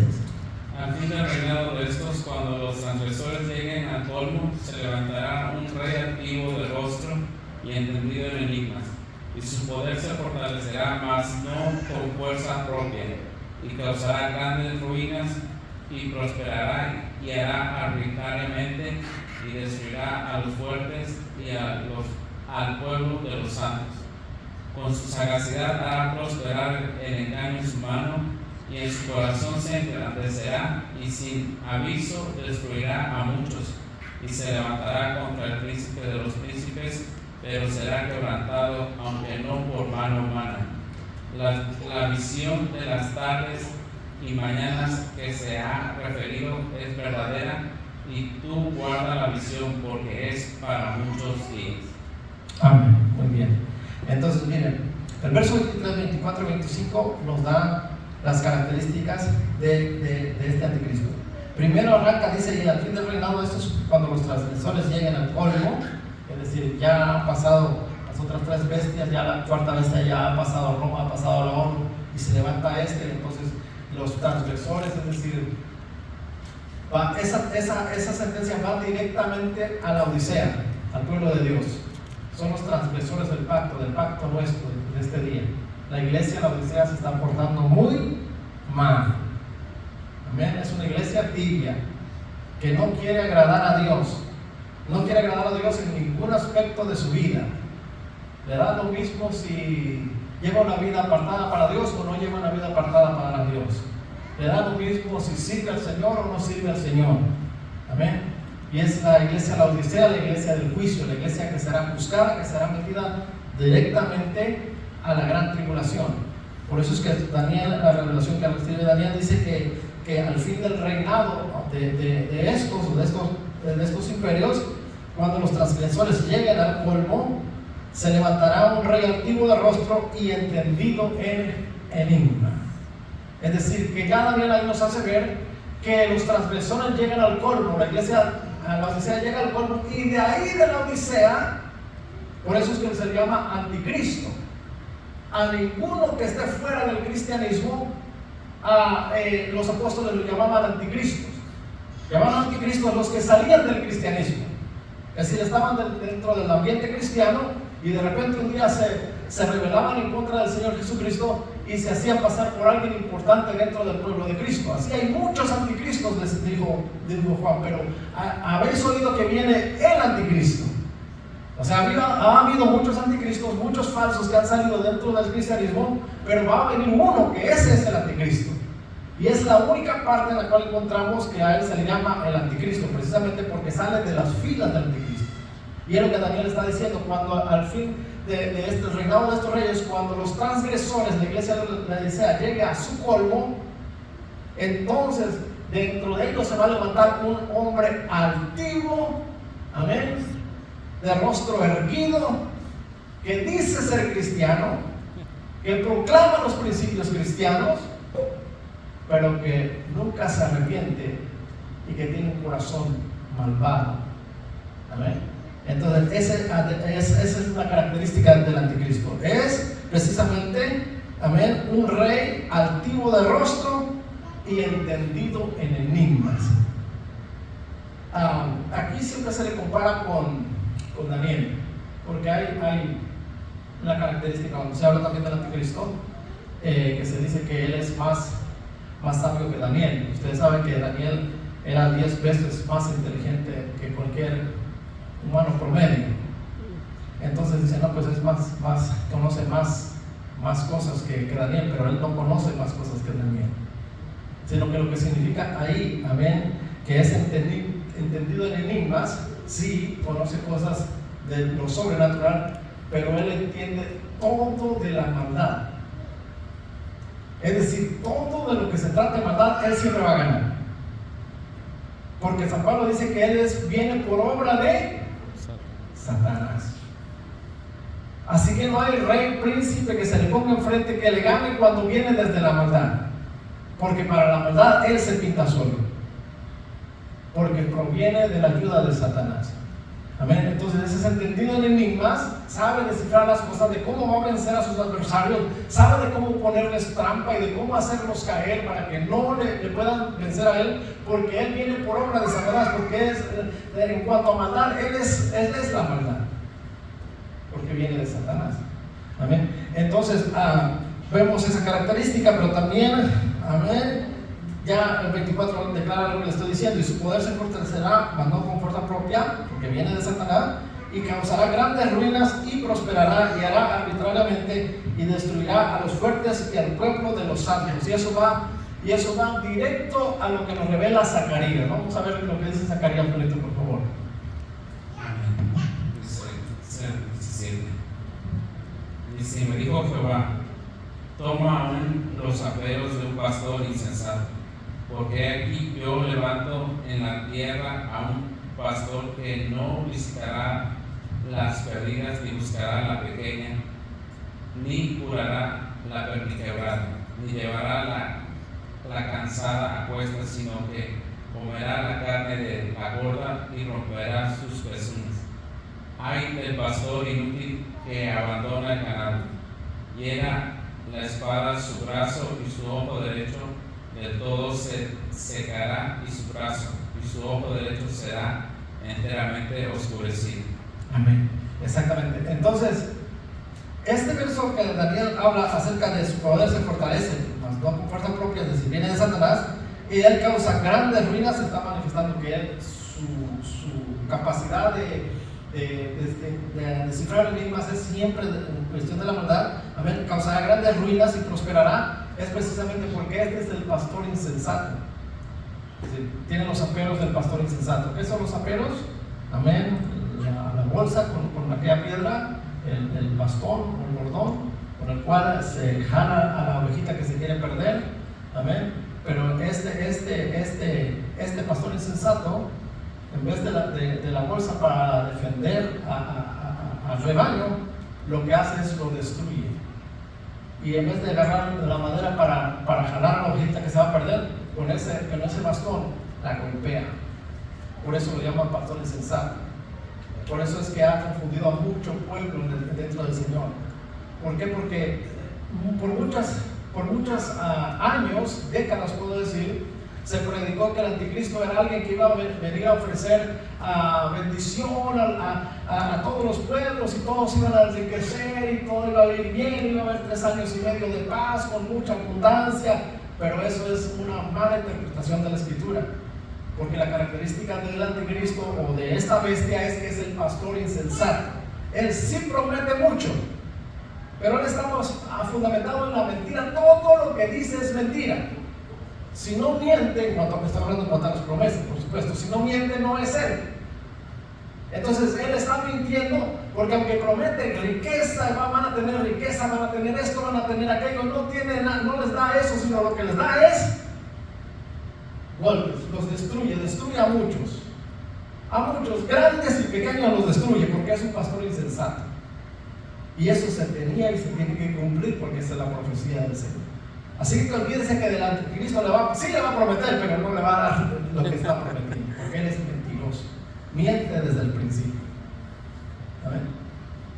Al fin del reinado de estos, cuando los transgresores lleguen al colmo, se levantará un rey altivo de rostro y entendido en enigmas, y su poder se fortalecerá, mas no con fuerza propia, y causará grandes ruinas, y prosperará y hará arbitrariamente, y destruirá a los fuertes y al pueblo de los santos. Con su sagacidad hará prosperar el engaño en su mano, y en su corazón se engrandecerá, y sin aviso destruirá a muchos, y se levantará contra el príncipe de los príncipes, pero será quebrantado, aunque no por mano humana. La visión de las tardes y mañanas que se ha referido es verdadera, y tú guarda la visión, porque es para muchos días. Amén. Muy bien. Entonces, miren, el verso 23, 24 y 25 nos da las características de este anticristo. Primero arranca, dice, y al fin del reinado, esto es cuando los transgresores lleguen al colmo, es decir, ya han pasado las otras 3 bestias, ya la 4ª bestia ya ha pasado Roma, ha pasado la ONU, y se levanta entonces los transgresores, es decir, esa sentencia va directamente a la Odisea, al pueblo de Dios. Son los transgresores del pacto nuestro de este día. La iglesia, la Odisea, se está portando muy mal. Amén. Es una iglesia tibia que no quiere agradar a Dios. No quiere agradar a Dios en ningún aspecto de su vida. Le da lo mismo si lleva una vida apartada para Dios o no lleva una vida apartada para Dios. Le da lo mismo si sirve al Señor o no sirve al Señor. Amén. Y es la iglesia, la Odisea, la iglesia del juicio, la iglesia que será juzgada, que será metida directamente a la gran tribulación. Por eso es que Daniel, la revelación que recibe Daniel, dice que al fin del reinado de estos imperios, cuando los transgresores lleguen al colmo, se levantará un rey altivo de rostro y entendido en enigma. Es decir, que cada día ahí nos hace ver que los transgresores llegan al colmo, la Odisea llega al colmo, y de ahí de la Odisea, por eso es que se llama anticristo. a ninguno que esté fuera del cristianismo, los apóstoles lo llamaban anticristos. Llamaban anticristos los que salían del cristianismo. Es decir, estaban dentro del ambiente cristiano y de repente un día se rebelaban en contra del Señor Jesucristo y se hacían pasar por alguien importante dentro del pueblo de Cristo. Así hay muchos anticristos, les dijo Juan, pero habéis oído que viene el anticristo. O sea, ha habido muchos anticristos, muchos falsos que han salido dentro del cristianismo, pero va a venir uno que ese es el anticristo. Y es la única parte en la cual encontramos que a él se le llama el anticristo, precisamente porque sale de las filas del anticristo. Y es lo que Daniel está diciendo, cuando al fin de este reinado de estos reyes, cuando los transgresores, la iglesia de Laodicea, llegue a su colmo, entonces dentro de ellos se va a levantar un hombre altivo, amén, de rostro erguido, que dice ser cristiano, que proclama los principios cristianos, pero que nunca se arrepiente y que tiene un corazón malvado. Amén. Entonces, esa es una característica del anticristo. Es precisamente, amén, un rey altivo de rostro y entendido en enigmas. Aquí siempre se le compara con Daniel, porque hay una característica, cuando se habla también del anticristo, que se dice que él es más sabio que Daniel. Ustedes saben que Daniel era 10 veces más inteligente que cualquier humano promedio. Entonces dicen, no, pues es conoce más cosas que Daniel, pero él no conoce más cosas que Daniel. Sino que lo que significa ahí, amén, que es entendido en enigmas, sí conoce cosas de lo sobrenatural, pero él entiende todo de la maldad. Es decir, todo de lo que se trata de maldad, él siempre va a ganar. Porque San Pablo dice que él viene por obra de Satanás. Así que no hay rey, príncipe que se le ponga enfrente que le gane cuando viene desde la maldad. Porque para la maldad él se pinta solo. Porque proviene de la ayuda de Satanás. Amén. Entonces ese es entendido en enigmas, sabe descifrar las cosas, de cómo va a vencer a sus adversarios, sabe de cómo ponerles trampa y de cómo hacerlos caer para que no le puedan vencer a él, porque él viene por obra de Satanás, porque en cuanto a maldad, él es la maldad, porque viene de Satanás. Amén. Entonces vemos esa característica, pero también, amén, ya el 24 declara lo que le estoy diciendo: y su poder se fortalecerá, mas no con fuerza propia, porque viene de Satanás, y causará grandes ruinas y prosperará y hará arbitrariamente y destruirá a los fuertes y al pueblo de los sabios. Y eso va directo a lo que nos revela Zacarías. Vamos a ver lo que dice Zacarías, por favor. Dice, me dijo Jehová, toma aún los aperos de un pastor insensato, porque aquí yo levanto en la tierra a un pastor que no visitará las perdidas, ni buscará la pequeña, ni curará la perniquebrada, ni llevará la cansada a cuestas, sino que comerá la carne de la gorda y romperá sus pezuñas. Ay del pastor inútil que abandona el ganado, hiera la espada su brazo y su ojo derecho del todo se secará, y su brazo y su ojo derecho será enteramente oscurecido. Amén. Exactamente. Entonces, este verso que Daniel habla acerca de su poder se fortalece, mas no con fuerza propia, es decir, viene de Satanás, y él causa grandes ruinas. Se está manifestando que él, su capacidad de descifrar enigmas es siempre en cuestión de la maldad. Amén. Causará grandes ruinas y prosperará. Es precisamente porque este es el pastor insensato. Es decir, tiene los aperos del pastor insensato. ¿Qué son los aperos? Amén. La bolsa con aquella piedra, el bastón o el bordón con el cual se jala a la ovejita que se quiere perder. Amén. Pero este pastor insensato, en vez de la bolsa para defender al rebaño, lo que hace es lo destruye. Y en vez de agarrar la madera para jalar a la ovejita que se va a perder, con ese bastón la golpea. Por eso lo llaman pastor insensato. Por eso es que ha confundido a mucho pueblo dentro del Señor. ¿Por qué? Porque por muchos años, décadas puedo decir, se predicó que el anticristo era alguien que iba a venir a ofrecer bendición a todos los pueblos y todos iban a enriquecer y todo iba a ir bien, iba a haber 3 años y medio de paz con mucha abundancia, pero eso es una mala interpretación de la escritura, porque la característica del anticristo o de esta bestia es que es el pastor insensato. Él sí promete mucho, pero él está fundamentado en la mentira. Todo lo que dice es mentira. Si no miente, en cuanto a que está hablando en cuanto a las promesas, por supuesto, si no miente no es él. Entonces él está mintiendo, porque aunque promete riqueza, van a tener riqueza, van a tener esto, van a tener aquello, no les da eso, sino lo que les da es golpes, los destruye a muchos. A muchos, grandes y pequeños los destruye, porque es un pastor insensato. Y eso se tenía y se tiene que cumplir, porque esa es la profecía del Señor. Así que olvídese que del anticristo sí le va a prometer, pero no le va a dar lo que está prometiendo, porque él es mentiroso, miente desde el principio. ¿Saben?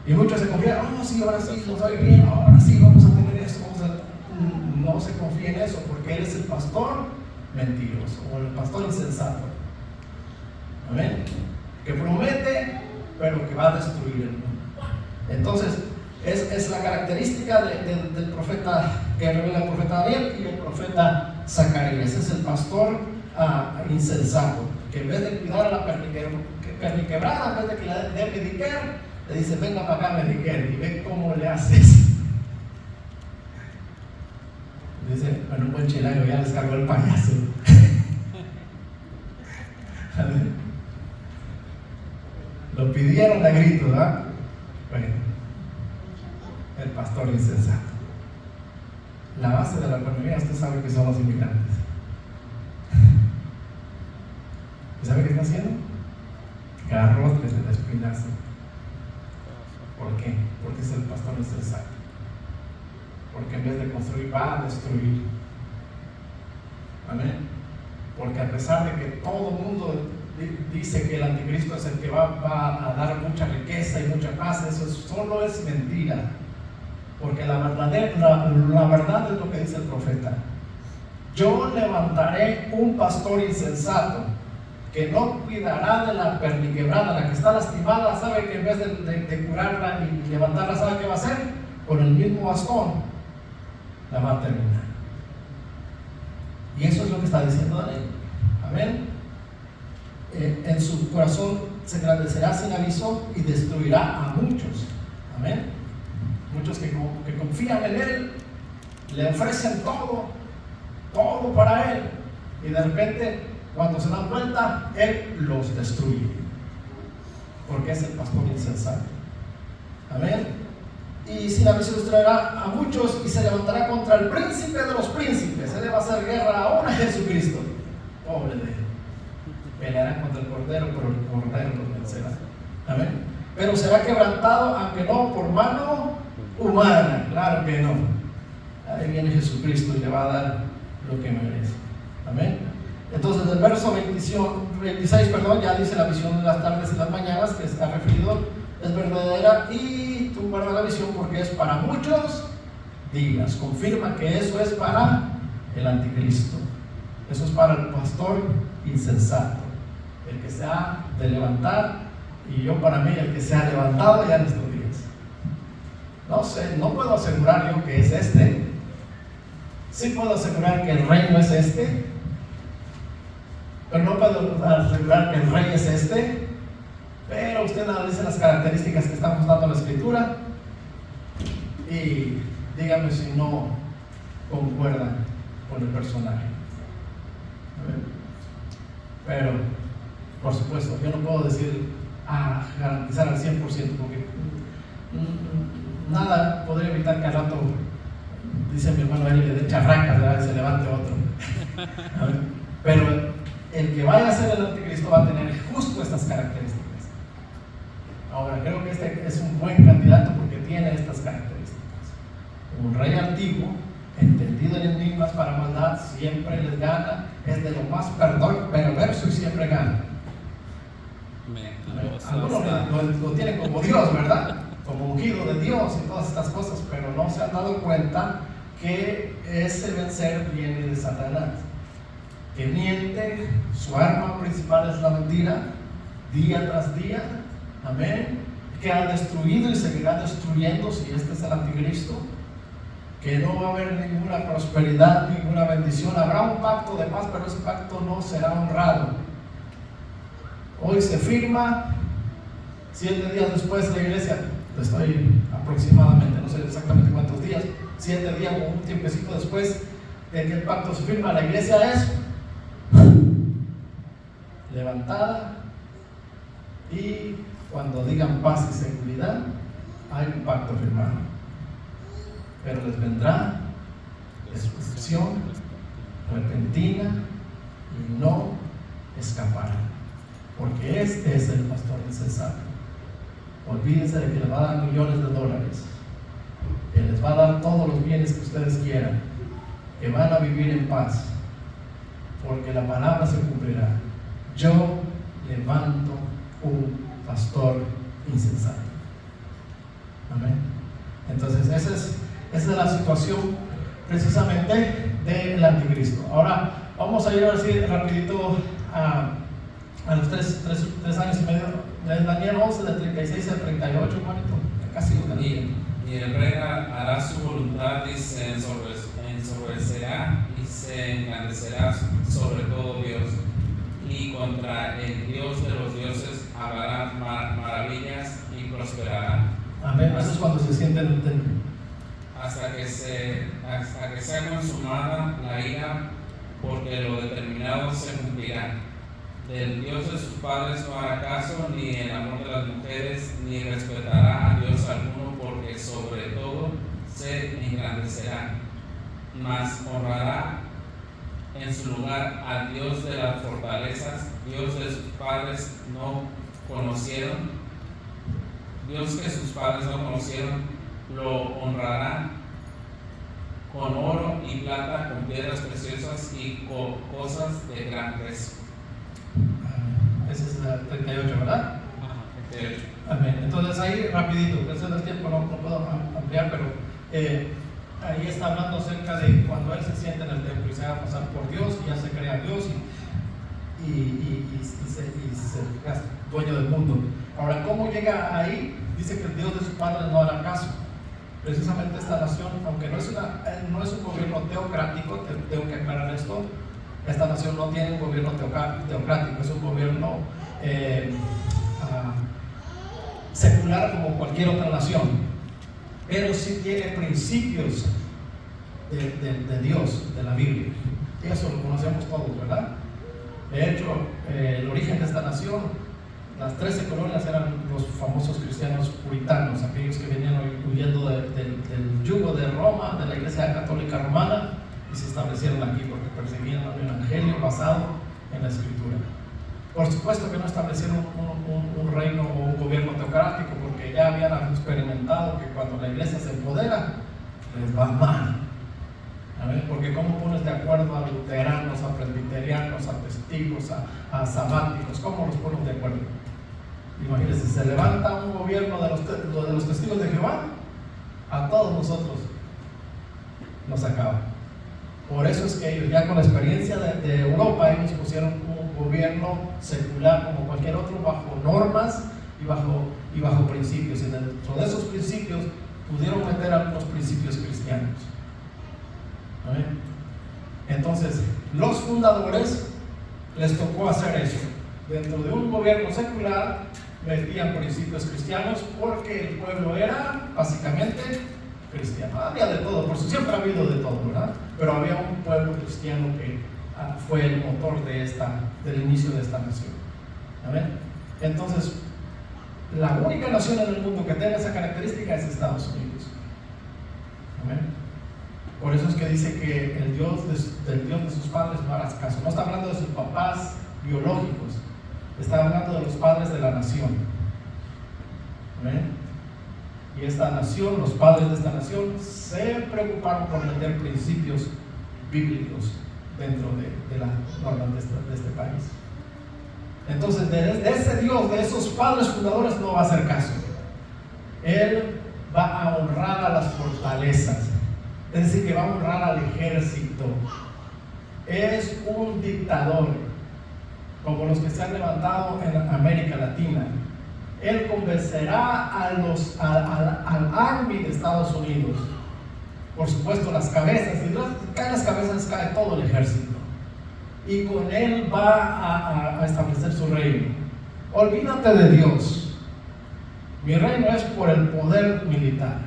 Y muchos se confían, sí, ahora sí, nos va a ir bien, ahora sí, vamos a tener esto, no se confía en eso, porque él es el pastor mentiroso, o el pastor insensato. ¿Amén? Que promete, pero que va a destruir el mundo. Entonces, es la característica del profeta que revela el profeta Daniel y el profeta Zacarías. Es el pastor insensato, que en vez de cuidar a la perniquebrada, en vez de que le dé Medicare, le dice: venga para acá Medicare, y ve cómo le haces. Dice: bueno, un buen chilango, ya les cargó el payaso. Lo pidieron a gritos, ¿verdad? Bueno, el pastor insensato. La base de la economía, usted sabe que son los inmigrantes. ¿Y sabe qué está haciendo? Garrotes de espinazo. ¿Por qué? Porque es el pastor insensato. Porque en vez de construir, va a destruir. Amén. Porque a pesar de que todo el mundo dice que el anticristo es el que va a dar mucha riqueza y mucha paz, eso solo es mentira. Porque la verdad es lo que dice el profeta: yo levantaré un pastor insensato que no cuidará de la perniquebrada, la que está lastimada. Sabe que en vez de curarla y levantarla, ¿sabe qué va a hacer? Con el mismo bastón la va a terminar. Y eso es lo que está diciendo Daniel. Amén. En su corazón se engrandecerá sin aviso y destruirá a muchos. Amén. Muchos que confían en él, le ofrecen todo para él, y de repente, cuando se dan cuenta, él los destruye, porque es el pastor insensato. Amén. Y sin aviso destruirá a muchos y se levantará contra el príncipe de los príncipes. Él le va a hacer guerra aún a Jesucristo. Pobre de él. Peleará contra el Cordero, pero el Cordero los vencerá. Amén. Pero será quebrantado, aunque no por mano humana. Claro que no. Ahí viene Jesucristo y le va a dar lo que merece. Amén. Entonces, el verso 26, ya dice: la visión de las tardes y las mañanas, que está referido, es verdadera, y tú guarda la visión porque es para muchos días. Confirma que eso es para el anticristo. Eso es para el pastor insensato, el que se ha de levantar, y yo, para mí, el que se ha levantado ya en estos días. No sé, no puedo asegurar yo que es este. Sí puedo asegurar que el reino es este, pero no puedo asegurar que el rey es este. Pero usted analiza las características que está mostrando la escritura y dígame si no concuerdan con el personaje. Pero, por supuesto, yo no puedo decir garantizar al 100%, porque nada podría evitar que al rato, dice mi hermano, él le dé charracas, y se levante otro. Pero el que vaya a ser el anticristo va a tener justo estas características. Ahora, creo que este es un buen candidato porque tiene estas características. Un rey antiguo, entendido en enigmas para maldad, siempre les gana, es de lo más perverso y siempre gana. Algunos lo tienen como Dios, ¿verdad? como ungido de Dios y todas estas cosas, pero no se han dado cuenta que ese vencer viene de Satanás, que miente. Su arma principal es la mentira, día tras día, amén, que ha destruido y seguirá destruyendo si este es el anticristo, que no va a haber ninguna prosperidad, ninguna bendición. Habrá un pacto de paz, pero ese pacto no será honrado. Hoy se firma, 7 días después la iglesia, estoy aproximadamente, no sé exactamente cuántos días, 7 días o un tiempecito después de que el pacto se firma, la iglesia es levantada, y cuando digan paz y seguridad, hay un pacto firmado. Pero les vendrá destrucción repentina y no escaparán, porque este es el pastor insensato. Olvídense de que les va a dar millones de dólares, que les va a dar todos los bienes que ustedes quieran, que van a vivir en paz, porque la palabra se cumplirá. Yo levanto un pastor insensato. Amén. Entonces esa es la situación precisamente del anticristo. Ahora vamos a ir así rapidito a los 3 años y medio de Daniel 11, de 36 al 38, casi lo y el rey hará su voluntad y se ensoberbecerá y se engrandecerá sobre todo Dios, y contra el Dios de los dioses hablará maravillas y prosperará. Amén. Eso es cuando se siente en el templo. Hasta que sea consumada la ira, porque lo determinado se cumplirá. Del Dios de sus padres no hará caso, ni el amor de las mujeres, ni respetará a Dios alguno, porque sobre todo se engrandecerá, mas honrará en su lugar al Dios de las fortalezas, Dios de sus padres no conocieron, Dios que sus padres no conocieron, lo honrará con oro y plata, con piedras preciosas y con cosas de gran precio. Ese es el 38, ¿verdad? Ajá, 38. Amén. Entonces ahí rapidito, que ese no es tiempo, no puedo ampliar, pero ahí está hablando acerca de cuando él se siente en el templo y se haga pasar por Dios y ya se crea Dios y se hace dueño del mundo. Ahora, ¿cómo llega ahí? Dice que el Dios de sus padres no hará caso. Precisamente esta nación, aunque no es un gobierno teocrático, tengo que aclarar esto, esta nación no tiene un gobierno teocrático, es un gobierno secular como cualquier otra nación, pero sí tiene principios de Dios, de la Biblia, y eso lo conocemos todos, ¿verdad? De hecho, el origen de esta nación, las 13 colonias eran los famosos cristianos puritanos, aquellos que venían huyendo del yugo de Roma, de la Iglesia Católica Romana, y se establecieron aquí porque perseguían el evangelio basado en la escritura. Por supuesto que no establecieron un reino o un gobierno teocrático, porque ya habían experimentado que cuando la iglesia se empodera les va mal. Porque ¿cómo pones de acuerdo a luteranos, a presbiterianos, a testigos, a sabáticos? ¿Cómo los pones de acuerdo? Imagínense, se levanta un gobierno de los testigos de Jehová, a todos nosotros nos acaba. Por eso es que ellos, ya con la experiencia de Europa, ellos pusieron un gobierno secular como cualquier otro, bajo normas y bajo principios, y dentro de esos principios pudieron meter algunos principios cristianos. ¿Amén? Entonces, los fundadores les tocó hacer eso. Dentro de un gobierno secular metían principios cristianos porque el pueblo era básicamente cristiano. Había de todo, por eso siempre ha habido de todo, ¿verdad? Pero había un pueblo cristiano que fue el motor del inicio de esta nación. ¿Amén? Entonces, la única nación en el mundo que tenga esa característica es Estados Unidos. ¿Amén? Por eso es que dice que del Dios de sus padres no harás caso. No está hablando de sus papás biológicos, está hablando de los padres de la nación. ¿Amén? Y esta nación, los padres de esta nación, se preocuparon por meter principios bíblicos dentro de la norma de este país. Entonces, de ese Dios, de esos padres fundadores, no va a hacer caso. Él va a honrar a las fortalezas, es decir, que va a honrar al ejército. Es un dictador, como los que se han levantado en América Latina. Él convencerá al Army de Estados Unidos. Por supuesto, las cabezas, y caen las cabezas, cae todo el ejército. Y con él va a establecer su reino. Olvídate de Dios. Mi reino es por el poder militar.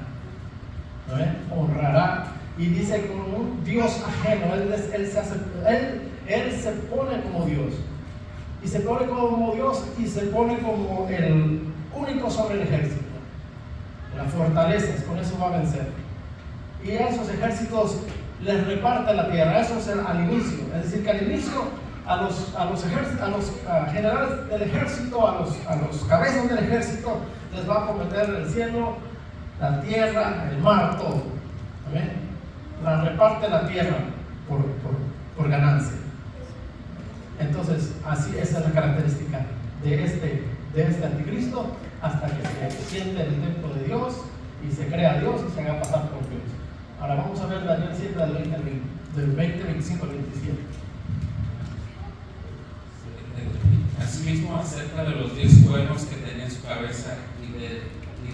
¿No? Honrará. Y dice con un Dios ajeno. Él se pone como Dios. Y se pone como Dios y se pone como el único sobre el ejército. Las fortalezas, con eso va a vencer. Y a esos ejércitos les reparte la tierra. Eso es al inicio. Es decir, que al inicio a los generales del ejército, a los cabezas del ejército, les va a prometer el cielo, la tierra, el mar, todo. ¿Amén? La reparte la tierra por ganancia. Entonces, así esa es la característica de este anticristo, hasta que se siente en el templo de Dios y se crea Dios y se haga pasar por Dios. Ahora vamos a ver Daniel 7 del 20, 25 al 27. Asimismo, acerca de los 10 cuernos que tenía en su cabeza y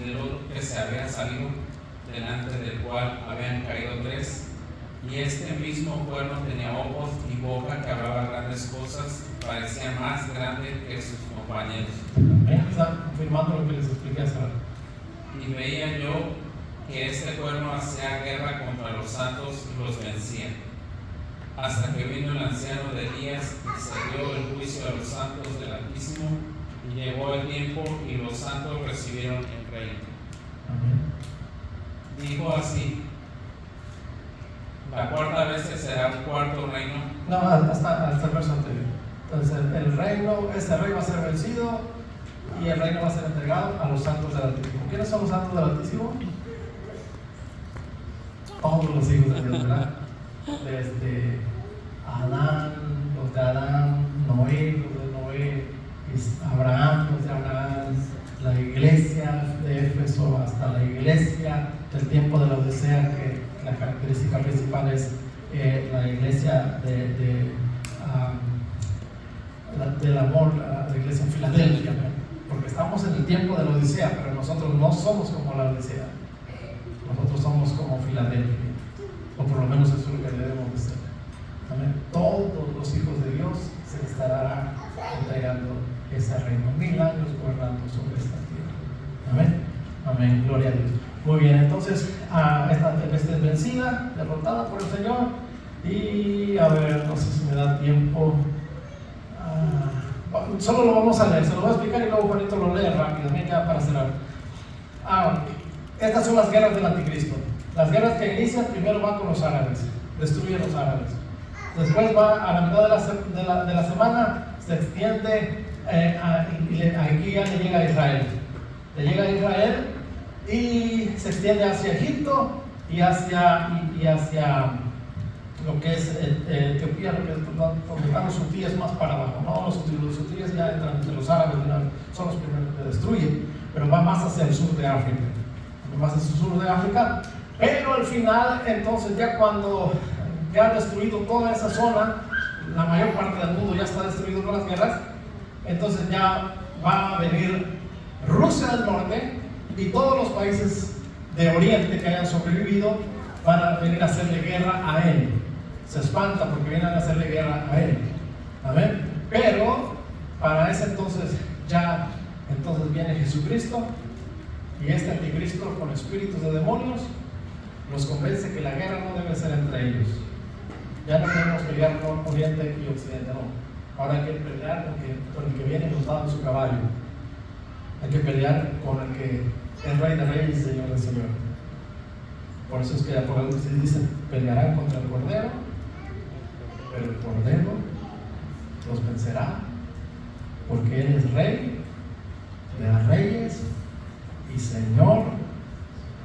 del otro que se había salido, delante del cual habían caído 3. Y este mismo cuerno tenía ojos y boca que hablaba grandes cosas, parecía más grande que sus compañeros. Está confirmando lo que les expliqué hace rato. Y veía yo que este cuerno hacía guerra contra los santos y los vencía. Hasta que vino el anciano de Elías y se dio el juicio a los santos del Altísimo, y llegó el tiempo y los santos recibieron el reino. Dijo así: la cuarta vez será un cuarto reino. No, hasta el verso anterior. Entonces, ese rey va a ser vencido y el reino va a ser entregado a los santos del Altísimo. ¿Quiénes son los santos del Altísimo? Todos los hijos de Dios, ¿verdad? Desde Adán, los de Adán, Noé, los de Noé, Abraham, los de Abraham, la iglesia de Éfeso, hasta la iglesia del tiempo de la Odisea, que la característica principal es la iglesia del amor, la iglesia Filadelfia, ¿no? Porque estamos en el tiempo de la Odisea, pero nosotros no somos como la Odisea, nosotros somos como Filadelfia, o por lo menos eso es lo que debemos de ser. ¿Amén? Todos los hijos de Dios se estarán entregando ese reino, 1000 años gobernando sobre esta tierra. Amén, amén, gloria a Dios. Muy bien, entonces esta es vencida, derrotada por el Señor. Y a ver, no sé si me da tiempo. Solo lo vamos a leer, se lo voy a explicar y luego Juanito lo lee rápido, ya para cerrar. Estas son las guerras del anticristo. Las guerras que inician, primero va con los árabes, destruye a los árabes. Después va a la mitad de la semana, se extiende y aquí ya le llega a Israel. Le llega a Israel y se extiende hacia Egipto y hacia lo que es Etiopía, lo que donde están los hutíes más para abajo, ¿no? Los hutíes ya entran entre los árabes, son los primeros que destruyen, pero va más hacia el sur de África, pero al final, entonces ya cuando ya ha destruido toda esa zona, la mayor parte del mundo ya está destruido con las guerras, entonces ya va a venir Rusia del norte y todos los países de Oriente que hayan sobrevivido van a venir a hacerle guerra a él. Se espanta porque vienen a hacerle guerra a él. ¿Amén? Pero para ese entonces entonces viene Jesucristo y este anticristo con espíritus de demonios los convence que la guerra no debe ser entre ellos. Ya no podemos pelear con Oriente y Occidente, no. Ahora hay que pelear con el que viene montado en su caballo. Hay que pelear con el que es Rey de Reyes y Señor de Señor. Por eso es que Apocalipsis dice: pelearán contra el Cordero, pero el Cordero los vencerá, porque Él es Rey de los Reyes y Señor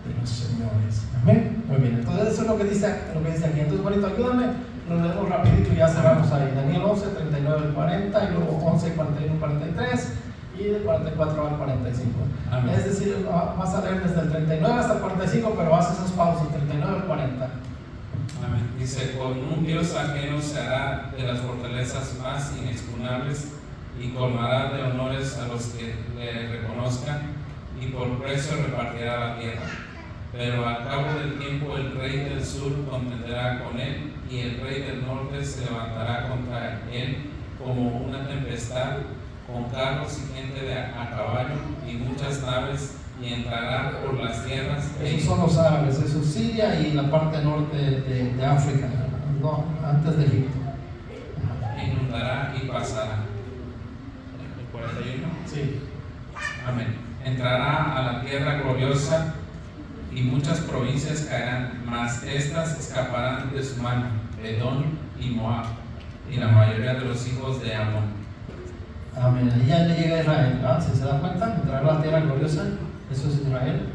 de los señores. Amén. Muy bien, entonces eso es lo que dice aquí. Entonces, bonito, ayúdame, lo leemos rapidito y ya cerramos ahí. Daniel 11, 39 al 40, y luego 11, 41, 43, y de 44 al 45. Amén. Es decir, vas a leer desde el 39 hasta el 45, pero haces esas pausas, 39 al 40. Amén. Dice, con un Dios ajeno se hará de las fortalezas más inexpugnables y colmará de honores a los que le reconozcan, y por precio repartirá la tierra. Pero al cabo del tiempo el rey del sur contenderá con él, y el rey del norte se levantará contra él como una tempestad, con carros y gente a caballo y muchas naves, y entrará por las tierras. Esos son los árabes, eso es Siria y la parte norte de África, no, antes de Egipto. Inundará y pasará. ¿El 41? Sí. Amén. Entrará a la tierra gloriosa, y muchas provincias caerán, mas estas escaparán de su mano, Edom y Moab, y la mayoría de los hijos de Amón. Amén. Ahí ya le llega a Israel, ¿verdad? Si se da cuenta, entrará a la tierra gloriosa, eso es Israel,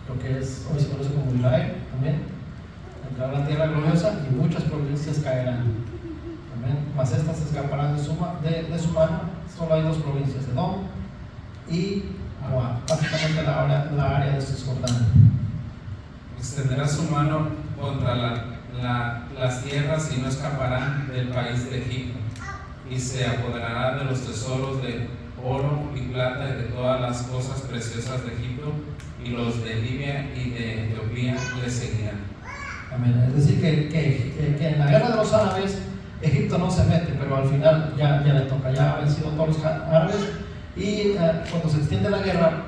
lo que es, hoy se conoce como Israel, también. Entrará a la tierra gloriosa y muchas provincias caerán. Amén. Mas estas escaparán de su mano. Solo hay dos provincias, Edom y Moab, básicamente la área de Cisjordania. Extenderá su mano contra las tierras y no escaparán del país de Egipto, y se apoderará de los tesoros de oro y plata y de todas las cosas preciosas de Egipto, y los de Libia y de Etiopía le seguirán. Amén. Es decir, que en la guerra de los árabes Egipto no se mete, pero al final ya le toca, ya han vencido todos los árabes, y cuando se extiende la guerra,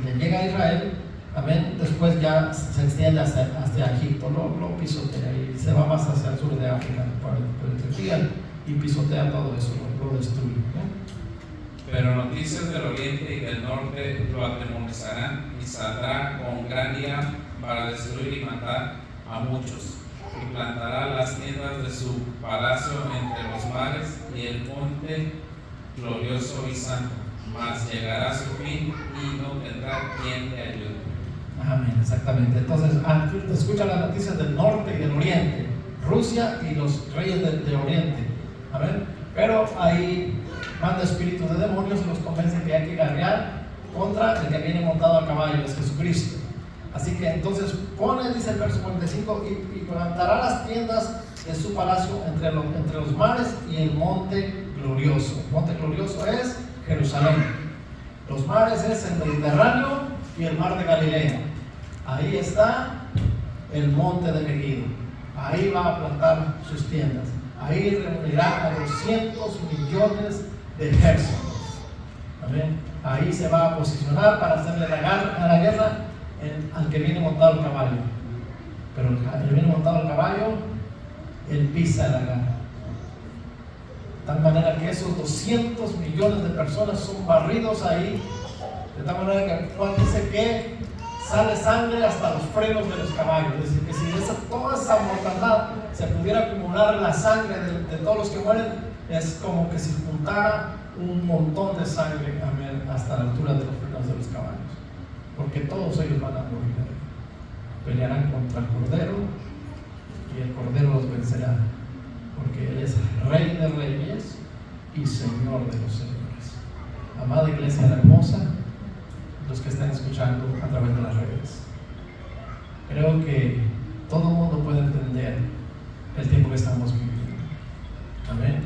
le llega a Israel, amén, después ya se extiende hasta Egipto, lo pisotea y se va más hacia el sur de África, por Etiopía, y pisotea todo eso, lo destruye. Pero noticias del oriente y del norte lo atemorizarán, y saldrá con gran ira para destruir y matar a muchos, y plantará las tiendas de su palacio entre los mares y el monte glorioso y santo, mas llegará a su fin y no tendrá quien le ayude. Amén, exactamente. Entonces, escucha las noticias del norte y del oriente, Rusia y los reyes del oriente. Amén. Pero ahí manda espíritus de demonios y los convence que hay que guerrear contra el que viene montado a caballo, es Jesucristo. Así que entonces pone, dice el verso 45, y plantará las tiendas de su palacio entre los mares y el monte glorioso. El monte glorioso es Jerusalén. Los mares es el Mediterráneo y el mar de Galilea. Ahí está el monte de Megiddo. Ahí va a plantar sus tiendas. Ahí reunirá a 200 millones de ejércitos. Amén. Ahí se va a posicionar para hacerle la guerra al que viene montado el caballo. Pero el que viene montado el caballo, él pisa la gana. De tal manera que esos 200 millones de personas son barridos ahí. De tal manera que Juan dice que sale sangre hasta los frenos de los caballos. Es decir, que si toda esa mortandad se pudiera acumular en la sangre de todos los que mueren, es como que se juntara un montón de sangre, amén, hasta la altura de los frenos de los caballos. Porque todos ellos van a morir. Pelearán contra el Cordero y el Cordero los vencerá. Porque Él es Rey de Reyes y Señor de los Señores. Amada iglesia hermosa, los que están escuchando a través de las redes, creo que todo el mundo puede entender el tiempo que estamos viviendo. Amén.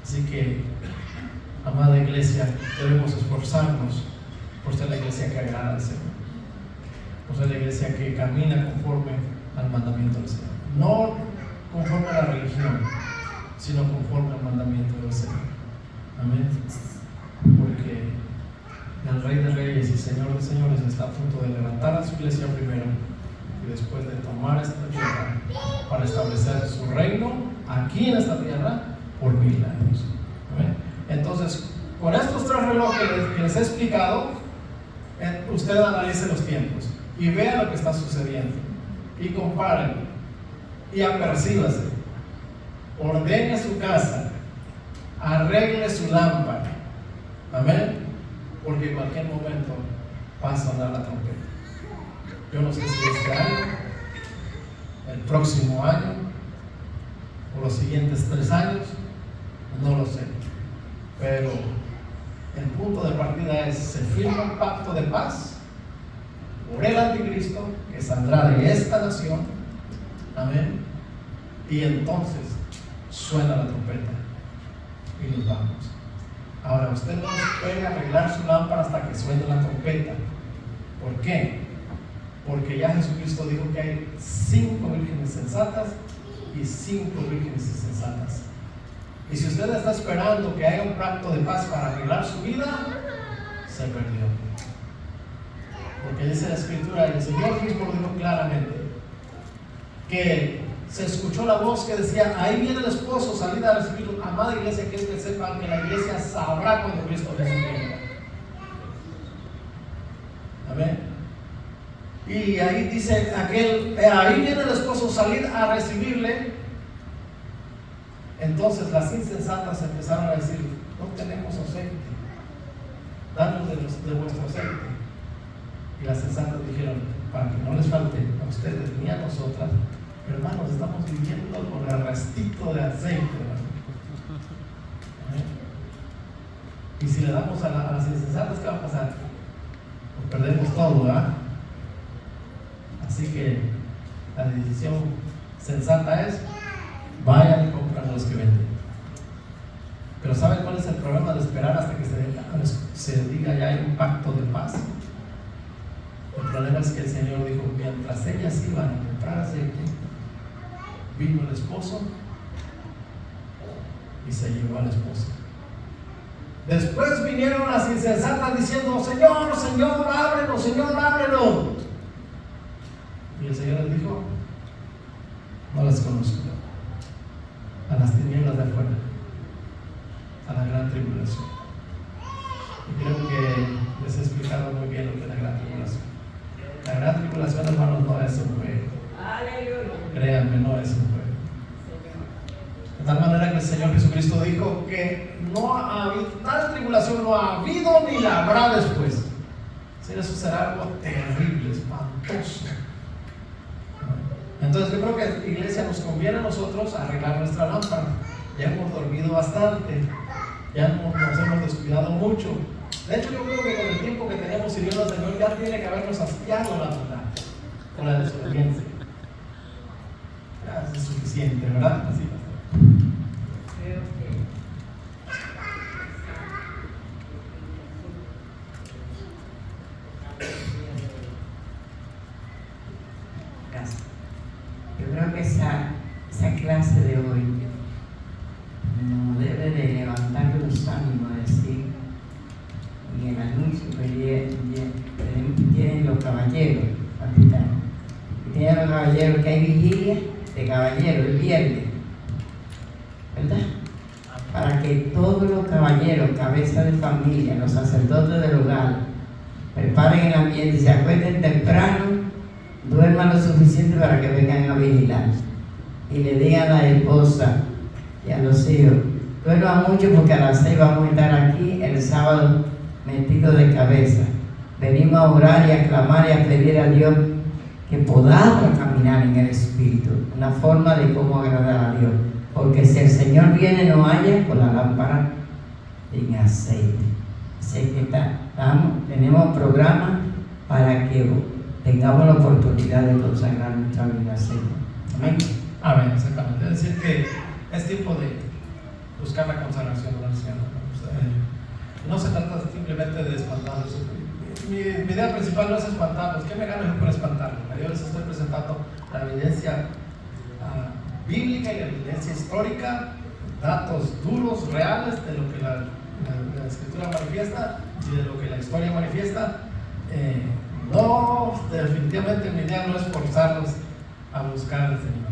Así que, amada iglesia, debemos esforzarnos por ser la iglesia que agrada al Señor, por ser la iglesia que camina conforme al mandamiento del Señor. No conforme a la religión, sino conforme al mandamiento del Señor. Amén. Porque el Rey de Reyes y Señor de Señores está a punto de levantar a su iglesia primero y después de tomar esta tierra para establecer su reino aquí en esta tierra por 1000 años. Amén. Entonces, con estos 3 relojes que les he explicado, usted analice los tiempos y vea lo que está sucediendo y compárenlo y apercíbase, ordene su casa, arregle su lámpara. Amén. Porque en cualquier momento va a sonar la trompeta. Yo no sé si este año, el próximo año o los siguientes 3 años, no lo sé. Pero el punto de partida es: se firma un pacto de paz por el anticristo que saldrá de esta nación. Amén. Y entonces suena la trompeta y nos vamos. Ahora, usted no puede arreglar su lámpara hasta que suene la trompeta. ¿Por qué? Porque ya Jesucristo dijo que hay 5 vírgenes sensatas y 5 vírgenes insensatas. Y si usted está esperando que haya un pacto de paz para arreglar su vida, se perdió. Porque dice la Escritura, y el Señor mismo lo dijo claramente, que se escuchó la voz que decía: ahí viene el esposo, salid a recibirlo. Amada iglesia, que es que sepan que la iglesia sabrá cuando Cristo Jesús venga. Amén. Y ahí dice ahí viene el esposo, salid a recibirle. Entonces las insensatas empezaron a decir: no tenemos aceite, danos de vuestro aceite. Y las sensatas dijeron: para que no les falte a ustedes ni a nosotras, hermanos, estamos viviendo con el restito de aceite, y si le damos a las insensatas, ¿qué va a pasar? Pues perdemos todo, ¿verdad? Así que la decisión sensata es: vayan y compran a los que venden. Pero ¿saben cuál es el problema de esperar hasta que se diga ya hay un pacto de paz? El problema es que el Señor dijo: mientras ellas iban a comprar aceite, vino el esposo y se llevó al esposo. Después vinieron las insensatas diciendo: Señor, Señor, ábrenos, Señor, ábrenos. Y el Señor les dijo: no las conozco. A las tinieblas de afuera, a la gran tribulación. Y creo que les he explicado muy bien lo que es la gran tribulación. La gran tribulación, hermanos, no es un juego. Créanme, no es un juego. De tal manera que el Señor Jesucristo dijo que no ha habido tal tribulación, no ha habido ni la habrá después. Eso será algo terrible, espantoso. Entonces yo creo que, iglesia, nos conviene a nosotros arreglar nuestra lámpara. Ya hemos dormido bastante, ya nos hemos descuidado mucho. De hecho, yo creo que con el tiempo que tenemos sirviendo al Señor ya tiene que habernos hastiado la bondad con la desobediencia. Ya es suficiente, ¿verdad? Así Creo que yo creo que esa clase de hoy nos debe de levantar los ánimos, decir, y el anuncio que tienen los caballeros, y tienen los caballeros que hay vigilia de caballeros el viernes, ¿verdad? Para que todos los caballeros, cabeza de familia, los sacerdotes del hogar, preparen el ambiente y se acuesten temprano, duerman lo suficiente para que vengan a vigilar. Y le digan a la esposa y a los hijos: duerman mucho porque a las 6 vamos a estar aquí el sábado metidos de cabeza. Venimos a orar y a clamar y a pedir a Dios que podamos caminar en el Espíritu, una forma de cómo agradar a Dios. Porque si el Señor viene, no haya con la lámpara en aceite. Así que tenemos programa para que tengamos la oportunidad de consagrar nuestra vida al Señor. Amén. Amén, exactamente. Es decir, que es tiempo de buscar la consagración al Señor. No se trata simplemente de espantarlos. Mi idea principal no es espantarlos. ¿Qué me gano yo por espantarlos? Yo les estoy presentando la evidencia bíblica y la evidencia histórica, datos duros, reales de lo que la Escritura manifiesta y de lo que la historia manifiesta. No, definitivamente mi idea no es forzarlos a buscar al Señor.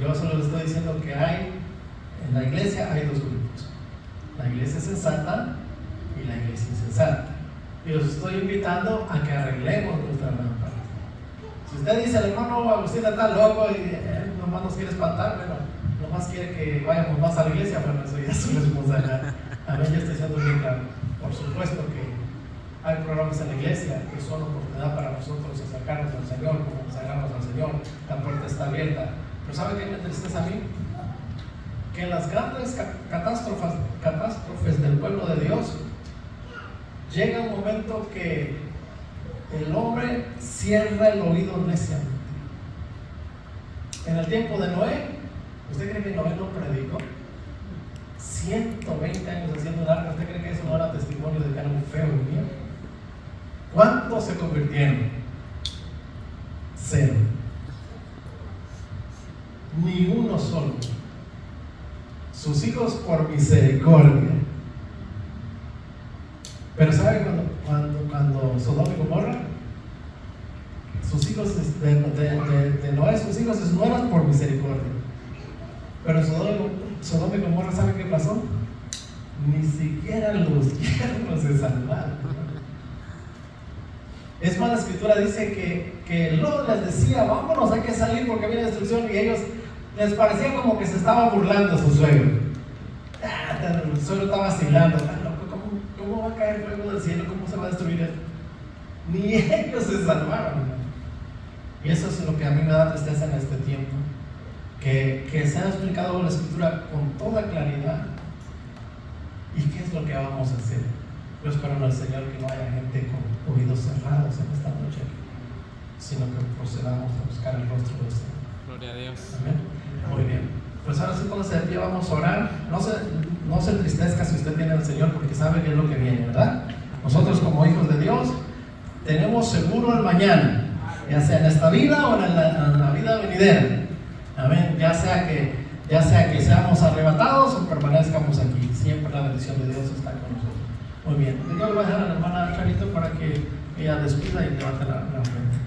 Yo solo les estoy diciendo que en la iglesia hay 2 grupos: la iglesia sensata y la iglesia insensata. Y los estoy invitando a que arreglemos nuestra lámpara. Si usted dice: el hermano Agustín está loco y nomás nos quiere espantar, bueno, nomás quiere que vayamos más a la iglesia, pero eso ya es su responsabilidad. A mí ya estoy siendo bien claro. Por supuesto que hay programas en la iglesia que son oportunidad para nosotros acercarnos al Señor, como consagrarnos al Señor. La puerta está abierta. Pero ¿sabe qué me entristece a mí? que en las grandes catástrofes del pueblo de Dios, llega un momento que el hombre cierra el oído neciamente. En el tiempo de Noé, ¿usted cree que Noé no predicó? 120 años haciendo un arca. ¿Usted cree que eso no era testimonio de que era un feo y mío? ¿Cuántos se convirtieron? 0. Ni uno solo. Sus hijos por misericordia. Pero ¿sabe cuando Sodoma y Gomorra? Sus hijos de Noé, sus hijos no eran por misericordia. Pero Sodoma y Gomorra, ¿sabe qué pasó? Ni siquiera los yernos se salvaron. Es más, la escritura dice que Lot les decía, vámonos, hay que salir porque viene destrucción, y ellos les parecía como que se estaba burlando su suegro. El suegro estaba vacilando. ¿Cómo va a caer fuego del cielo? ¿Cómo se va a destruir esto? Ni ellos se salvaron. Y eso es lo que a mí me da tristeza en este tiempo, que se ha explicado la escritura con toda claridad. ¿Y qué es lo que vamos a hacer? Yo espero en el Señor que no haya gente con oídos cerrados en esta noche, sino que procedamos a buscar el rostro del Señor. Gloria a Dios. Amén. Muy bien. Pues ahora sí, póngase de pie, vamos a orar. No se entristezca si usted tiene al Señor, porque sabe que es lo que viene, ¿verdad? Nosotros como hijos de Dios tenemos seguro el mañana, ya sea en esta vida o en la vida venidera. Amén. Ya sea que seamos arrebatados o permanezcamos aquí, siempre la bendición de Dios está con nosotros. Muy bien. Yo le voy a dejar a la hermana Charito para que ella despida y levante la frente.